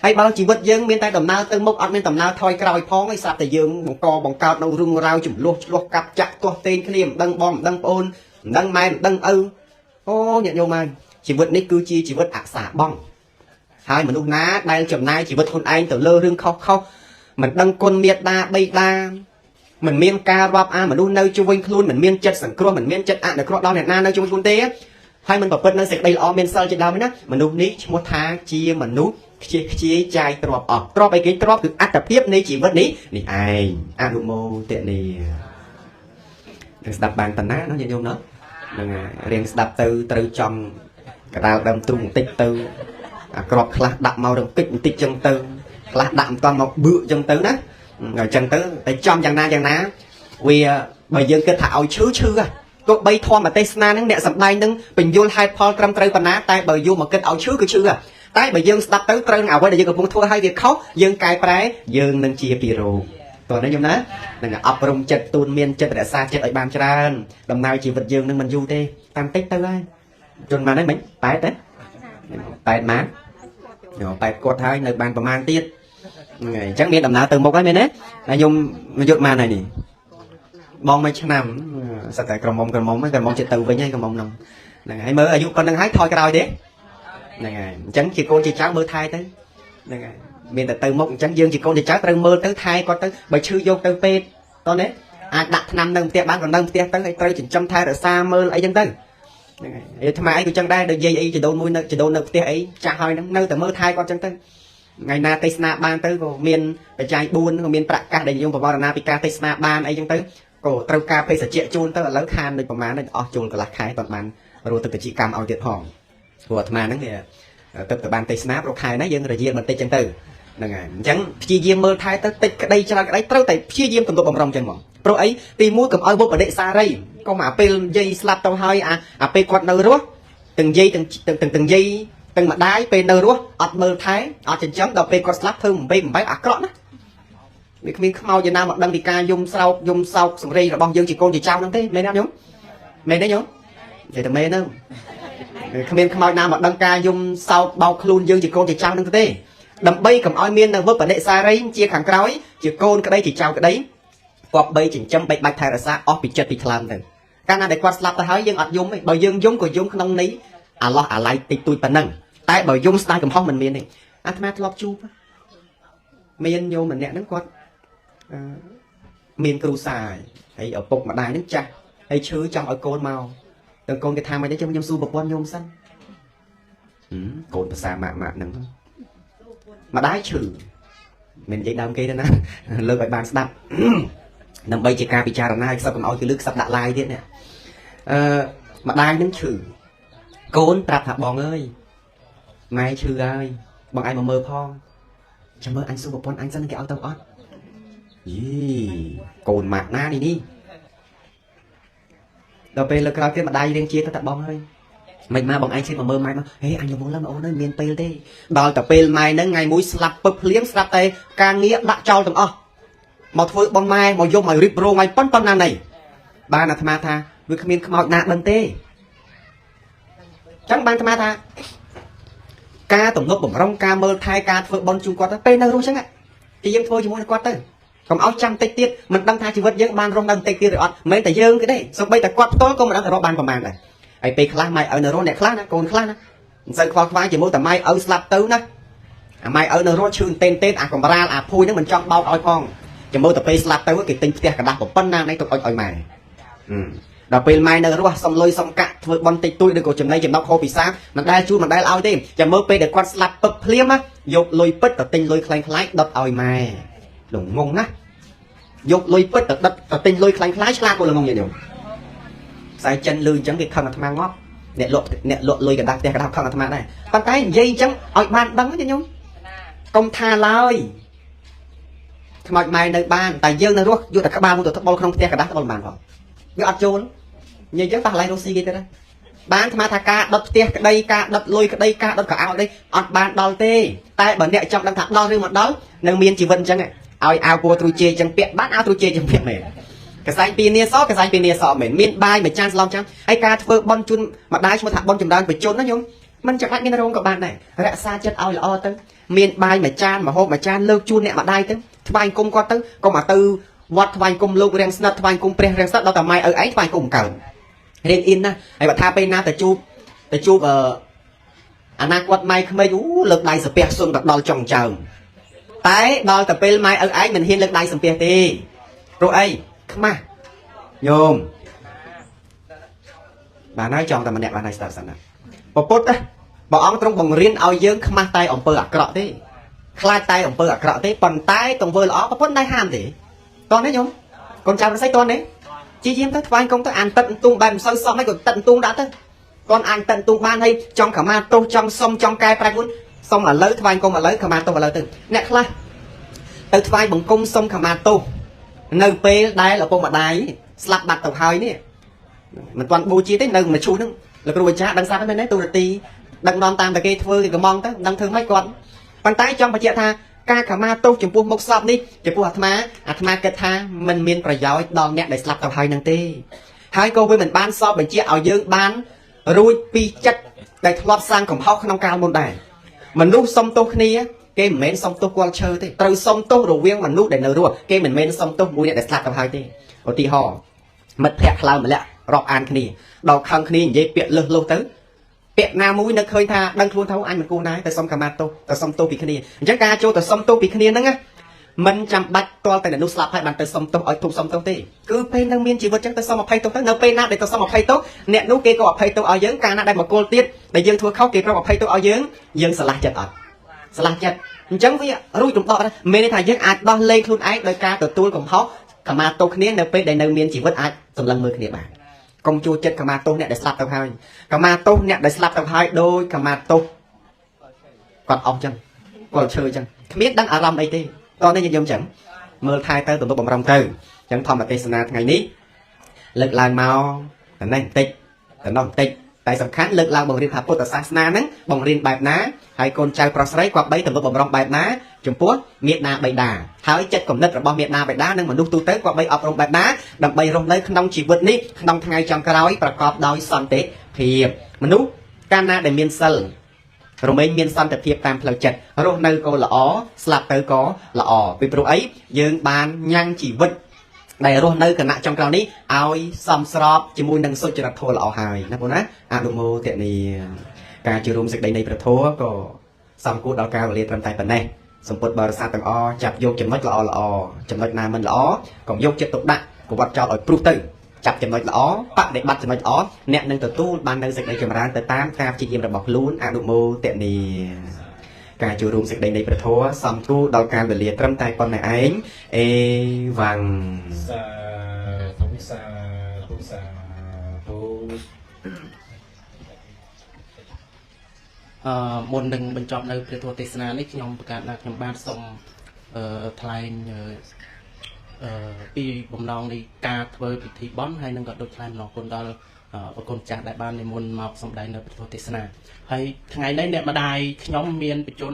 ហើយបើជីវិតយើងមានតែដំណើរទៅមុខអត់មានដំណើរថយក្រោយផងឯស្រាប់តែយើងបង្កបង្កើតនៅរឿងរ៉ាវចំនួនឆ្លោះកាប់ចាក់ទាស់ទែងគ្នាមិនដឹងបងមិនដឹងប្អូនមិនដឹងម៉ែមិនដឹងឪអូញាតិញោមហើយជីវិតនេះគឺជាជីវិតអសាបងហើយមនុស្សណាដែលចំណាយជីវិតខ្លួនឯងទៅលើរឿងខុសមិនដឹងគុណមេត្តាបិតាមិនមានការរាប់អានមនុស្សនៅជុំវិញខ្លួនមិនមានចិត្តសង្គ្រោះមិនមានចិត្តអនុគ្រោះដល់អ្នកណានៅជុំវិញខ្លួនទេហើយមិនប្រព្រឹត្តនៅសេចក្តីល្អមានសិលជាដើមណាមនុស្សនេះឈ្មោះថាជាមនុស្សខ្ជិះខ្ជាយចាយទ្រព្យអស់ទ្រព្យអីគេទ្រព្យគឺអត្តភាពនៃជីវិតនេះឯងអនុមោទនានឹងស្ដាប់បានតាណានោះញាតិញោមណាហ្នឹងហើយរៀងស្ដាប់ទៅត្រូវចំកដាលដើមទ្រូងបន្តិចទៅអាក្របខ្លះដាក់មករំកិចបន្តិចចឹងទៅខ្លះដាក់មិនតាន់មកបឺចឹងទៅណាអញ្ចឹងទៅតែចំយ៉ាងណាវាបើយើងគិតថាឲ្យឈឺទោះបីធម្មទេសនាហ្នឹងអ្នកសម្ដែងហ្នឹងបញ្យល់ហេតុផលត្រឹមត្រូវប៉ុណ្ណាតែបើយកមកគិតឲ្យឈឺគឺឈឺតែបើយើងស្ដាប់ទៅត្រូវអ្វីដែលយើងកំពុងធ្វើឲ្យវាខុសយើងកែប្រែយើងនឹងជាពីរោគតោះនេះខ្ញុំណានឹងអប់រំចិត្តទូនមានចិត្តរក្សាចិត្តឲ្យបានច្រើនដំណើរជីវិតយើងនឹងមិនយូរទេតាមតិចទៅហើយជន់បានហ្នឹងមិញ8ទេ8ម៉ាន8គាត់ហើយនៅបានប្រហែលទៀតហ្នឹងហើយអញ្ចឹងមានដំណើរទៅមុខហើយមែនទេហើយខ្ញុំយុទ្ធម៉ានហើយនេះបងមួយឆ្នាំសិតតែក្រមុំចិត្តទៅវិញហើយក្រមុំហ្នឹងហើយមើលអាយុប៉ុណ្្នឹងហើយថយក្រោយទេហ្នឹងហើយអញ្ចឹងជាកូនជាចៅមើលថែទៅហ្នឹងហើយមានតែទៅមុខអញ្ចឹងយើងជាកូនជាចៅត្រូវមើលទៅថែគាត់ទៅបើឈឺយកទៅពេទ្យតោះនេះអាចដាក់ថ្នាំនៅផ្ទះបានក៏នៅផ្ទះទៅហើយត្រូវចិញ្ចឹមថែរក្សាមើលអីចឹងទៅហ្នឹងហើយអាត្មាអីក៏ចឹងដែរដូចយាយអីចដូនមួយចដូននៅផ្ទះអីចាស់ហើយហ្នឹងនៅតែមើលថែគាត់ចឹងទៅថ្ងៃណាទេសនាបានទៅក៏មានបច្ច័យ4ក៏មានប្រកាសដែលយើងបវរណាពីការទេសនាបានអីចឹងទៅក៏ត្រូវការភេសជ្ជៈជូនទៅឥឡូវខានដូចប្រហែលអស់ជូនកន្លះខែតបានរស់ទឹកតិកម្មឲ្យទៀតផងព្រោះអាត្មាហ្នឹងវាទឹកទៅបានទេសនាប្រខែណាយើងរយាលបន្តិចចឹងទៅហ្នឹងហើយអញ្ចឹងព្យាយាមមើលថែទៅតិចក្តីច្រើនក្តីត្រូវតែព្យាយាមទំនុកបំរុងចឹងហ្មងព្រោះអីទី1កុំឲ្យបុព្វបដិសារីកុំអាពេលយាយស្លាប់ទៅហើយអាពេលគាត់នៅរស់ទាំងយាយទាំងយាយទាំងម្ដាយពេលនៅរស់អត់មើលថែអត់ចិញ្ចឹមដល់ពេលគាត់ស្លាប់ធ្វើបំបែកអាក្រក់ណាវាគ្មានខ្មោចណាមកដឹងពីការយំសោកសម្រីរបស់យើងជាកូនជាចៅហ្នឹងទេមែនទេញោមមែនទេញោមនិយាយតែមែនហ្នឹងគ្មានខ្មោចណាមកដឹងការយំសោកបោកខ្លួនយើងជាកូនជាចៅហ្នឹងទេដើម្បីកុំឲ្យមាននៅវឹកបដិសារីជាខាងក្រោយជាកូនក្តីជាចៅក្តីគាត់បីចិញ្ចឹមបែកបាច់ថែរក្សាអស់ពីចិត្តពីថ្លើមទៅកាលណាដែលគាត់ស្លាប់ទៅហើយយើងអត់យំទេបើយើងយំក៏យំក្នុងន័យអាឡោះអាឡៃតិចតួចប៉ុណ្ណឹងតែបើយំស្ដាយកំហុសមិនមានទេអាត្មាធ្លាប់ជួបមានញោមម្នាក់ហ្នឹងគាត់មានគ្រូសាហើយឪពុកម្ដាយហ្នឹងចាស់ហើយឈឺចង់ឲ្យកូនមកទាំងកូនគេថាមិនទេខ្ញុំសួរប្រពន្ធញោមសិនកូនភាសាម៉ាក់ហ្នឹងម្ដាយឈឺមិននិយាយដើមគេទេណាលើកឲ្យបានស្ដាប់ដើម្បីជាការពិចារណាឲ្យខ្សឹបកុំឲ្យគេលើកខ្សឹបដាក់ឡាយទៀតនេះម្ដាយនឹងឈឺកូនប្រាប់ថាបងអើយម៉ែឈឺហើយបងឯងមកមើលផងចាំមើលអញសួរប្រពន្ធអញសិនគេឲ្យទៅអត់យីកូនម៉ាក់ណានេះដល់ពេលលើកក្រោយគេម្ដាយរៀងជាទៅថាបងអើយមិនមកបងឯងឈឺមកមើលម៉ែមកហេអញរវល់ឡើងអូនអើយមានពេលទេដល់តែពេលម៉ែហ្នឹងថ្ងៃមួយស្លាប់ពឹបភ្លៀងស្រាប់តែការងារដាក់ចោលទាំងអស់មកធ្វើបងម៉ែមកយកមករៀបរងឲ្យប៉ុណ្ណាណីបានអាត្មាថាវាគ្មានខ្មោចណាដឹងទេចឹងបានអាត្មាថាការទំនុកបំរុងការមើលថែការធ្វើបន់ជូនគាត់ទៅពេលនៅរស់ចឹងតែយើងធ្វើជាមួយនឹងគាត់ទៅកុំឲ្យចាំតិចទៀតមិនដឹងថាជីវិតយើងបានរស់នៅបន្តិចទៀតឬអត់មិនតែយើងទេសូម្បីតែគាត់ផ្ទាល់ក៏មិនដឹងថារកបានប្រមាណដែរហើយពេលខ្លះម៉ែឪនៅរស់អ្នកខ្លះណាកូនខ្លះណាមិនសូវខ្វល់ខ្វាយជាមួយតែម៉ែឪស្លាប់ទៅណាអាម៉ែឪនៅរស់ឈឺតេនអាកំរាលអាភួយហ្នឹងមិនចង់បោកឲ្យផងជាមួយតែពេលស្លាប់ទៅគេទិញផ្ទះកណ្ដាស់ប៉ុណ្ណានេះទុកឲ្យម៉ែដល់ពេលម៉ែនៅរស់សំលុយសំកាក់ធ្វើបន់តិចតួចឬក៏ចំណៃចំណោកខុសពីសាមិនដែលជួលមិនដែលឲ្យទេចាំមើលពេលដែលគាត់ស្លាប់ពឹកភ្លាមយកលុយពិតទៅទិញលុយខ្លាំងខ្លាយដុតឲ្យម៉ែលងងណាយកលុយពិតទៅដុតទៅទិញលុយខ្លាំងខ្លាយឆ្លាតគាត់លងងញញោមខ្សែចិនលឺអញ្ចឹងគេខឹងអាត្មាងាប់អ្នកលក់លុយកណ្ដាស់ផ្ទះកណ្ដាស់ខឹងអាត្មាដែរប៉ុន្តែនិយាយអញ្ចឹងឲ្យបានដឹងញញោមកុំថាឡើយខ្មោចម៉ែនៅបានតែយើងនៅរស់យកតែក្បាលមកទៅត្បល់ក្នុងផ្ទះកណ្ដាស់ត្បល់បានផងវាអត់ចូលនិយាយអញ្ចឹងតោះកន្លែងរស់ស៊ីគេទៅដែរបានអាត្មាថាការដុតផ្ទះក្តីការដុតលុយក្តីការដុតកៅអៅក្តីអត់បានដល់ទេតែបើអ្នកចង់ដឹងថាដល់ឬមិនដល់នឹងមានជីវិតអញ្ចឹងឲ្យអាវពណ៌ទ្រូជេអញ្ចឹងពាក់បានអាវទ្រូជេអញ្ចឹងពាក់មែនកសែងពីនីសកសែងពីនីសមែនមានបាយមួយចានស្លំចាំហើយការធ្វើបន់ជូនម្ដាយឈ្មោះថាបន់ចម្រើនបញ្ជនណាញោម มันจะmiên rong các bạn này rẽ xa chất ao là o tới miên bài mà chan mà hộp mà chan lơ chun nè mà đai tới thay cung qua tới còn mà từ vót thay cung lục rèn snat thay cung pre rèn snat đâu tầm mai ở ấy thay cung cẩn riêng in na ai bạn tha pe naแต่จูบอนาคตไม่ไม่รู้เลิกได้สเปียส่วนแบบดอลจงเจิงแต่ดอลแต่เป็นไม่ไอ้มันเห็นเลิกได้สเปียตีrồiไอ้ขึ้นมาโยมbà nói chọnแต่มันเนี่ยbà này saoนะปปุ๊ดอะบอกông trong bằng riêng ao dươngขึ้นมาtay ôngเปิดกระตีคลายtay ôngเปิดกระตีปั่นtayตรงเวอร์ล้อปปุ๊ดได้ห้ามดิตอนนี้โยมcon trai nó say con đấy chỉ riêng tới vai công tới ăn tận tung bàn sâu sâu hay còn tận tung đã tới con ăn tận tung ban hay trong khả ma tô trong sông trong cai prai cuốn sông là lấy vai công mà lấy khả ma tô mà lấy từ nè khla từ vai bằng công sông khả ma tô nơi pe đây là con mà đái slap bạc tàu hơi nè mình toàn bố trí tới nơi mà chú nó là cái đôi cha đằng xa bên đấy tôi là tì đằng non tam tại kia thưa thì có mong tới đằng thương mấy con bàn tay trong bà chị tha ca khả ma tô chừng buông một sọp đi chừng buông hạt ma kết tha mình miên phải giỏi đòn nhẹ để slap tàu hơi năng tê hai cô với mình ban sọp mình chia ở dương ban rồi pi chất để lọt sang cổng hóc không cao môn đài mình núp sông tô kia cái mình men sông tô quăng chơi thế từ sông tô rồi viên mình núp để nở rùa cái mình men sông tô mũi để slap tàu hơi tê ở tì hò mật thẹt lao mà lẹ rọp an kia đào khăng kia dây bịa lơ lâu tới bịa nam mũi nó khơi tha đang thua thấu anh mình cô nái tại sông Kamato tại sông tô bị kia chắc ca cho tại sông tô bị kia đó á mình chăm bắt to tại nút slap hai bàn tại sông tô ở thuộc sông tô tê cứ pen đang miên chỉ vật chắc tại sông mà phay tô tới nấu pen nào để tại sông mà phay tô nẹt nút kia có phay tô ở dưỡng ca nó đây một cô tiết để dương thua khóc kia có phay tô ở dưỡng sờ lạt chật chẳng với rui trùng to đó mình thay dưỡng ai đo lên luôn ai đời ca từ tôi cùng hóc Kamato kia nấu pen để nấu miên chỉ vật ai tầm lần mười kia bạn công chúa chết Kamato nè để slap tao hai Kamato nè để slap tao hai đôi Kamato còn ông chân còn chơi chân biết đang ở lòng đây đi con đây dân chẳng mưa thay tới tụi tôi bằng rong từ chẳng thòng mà tê sana ngày ní lực làm mau thành này tịch thành nông tịch tại sầm khán lực làm bằng riêng hạt Phật Sasna nắng bằng riêng bài ná hai con trai prosray quạt bấy tụi tôi bằng rong bài ná Trung Quốc Việt Nam bài đà hái chất cầm nứt rồi bao Việt Nam bài đá nâng mà đúc tu tới quạt bấy ọp rong bài ná đầm bay rong lấy nông chỉ vượt ní nông thay trong cái đóiประกอบដោយសន្តិភាពមនុស្សកាលណាដែលមានសិលរមែងមានសន្តិភាពតាមផ្លូវចិត្តរស់នៅក៏ល្អស្លាប់ទៅក៏ល្អពីព្រោះអីយើងបានញ៉ាំងជីវិតដែលរស់នៅគណៈចុងក្រោយនេះឲ្យសមស្របជាមួយនឹងសុចរិតធម៌ល្អហើយណាបងណាអនុមោទនីការជួបរួមសេចក្តីនៃព្រះធម៌ក៏សំគួរដល់ការវេលាត្រឹមតែប៉ុណ្ណេះសម្ពុតបរិស័ទទាំងអស់ចាប់យកចំណុចល្អចំណុចណាមិនល្អកុំយកចិត្តទុកដាក់កុំវត្តចោលឲ្យព្រុសទៅចាប់ចំណុចល្អបដិបត្តិចំណុចល្អអ្នកនឹងទទួលបាននៅសេចក្តីចម្រើនទៅតាមការព្យាយាមរបស់ខ្លួនអនុមោទនីការជួបរួមសេចក្តីនៃព្រះធម៌សំគួរដល់ការវេលាត្រឹមតែប៉ុណ្ណេះឯងអេវ៉ាំងសាធុមុននឹងបញ្ចប់នៅព្រះធម៌ទេសនានេះខ្ញុំប្រកាសថាខ្ញុំបានសូមថ្លែងពីបំណងនៃការធ្វើពិធីបុណ្យហើយនឹងក៏ដូចថ្លែងអំណរគុណដល់ប្រគុណចាស់ដែលបាននិមន្តមកសម្ដែងនៅព្រះធម៌ទេសនាហើយថ្ងៃនេះអ្នកម្ដាយខ្ញុំមានបញ្ជន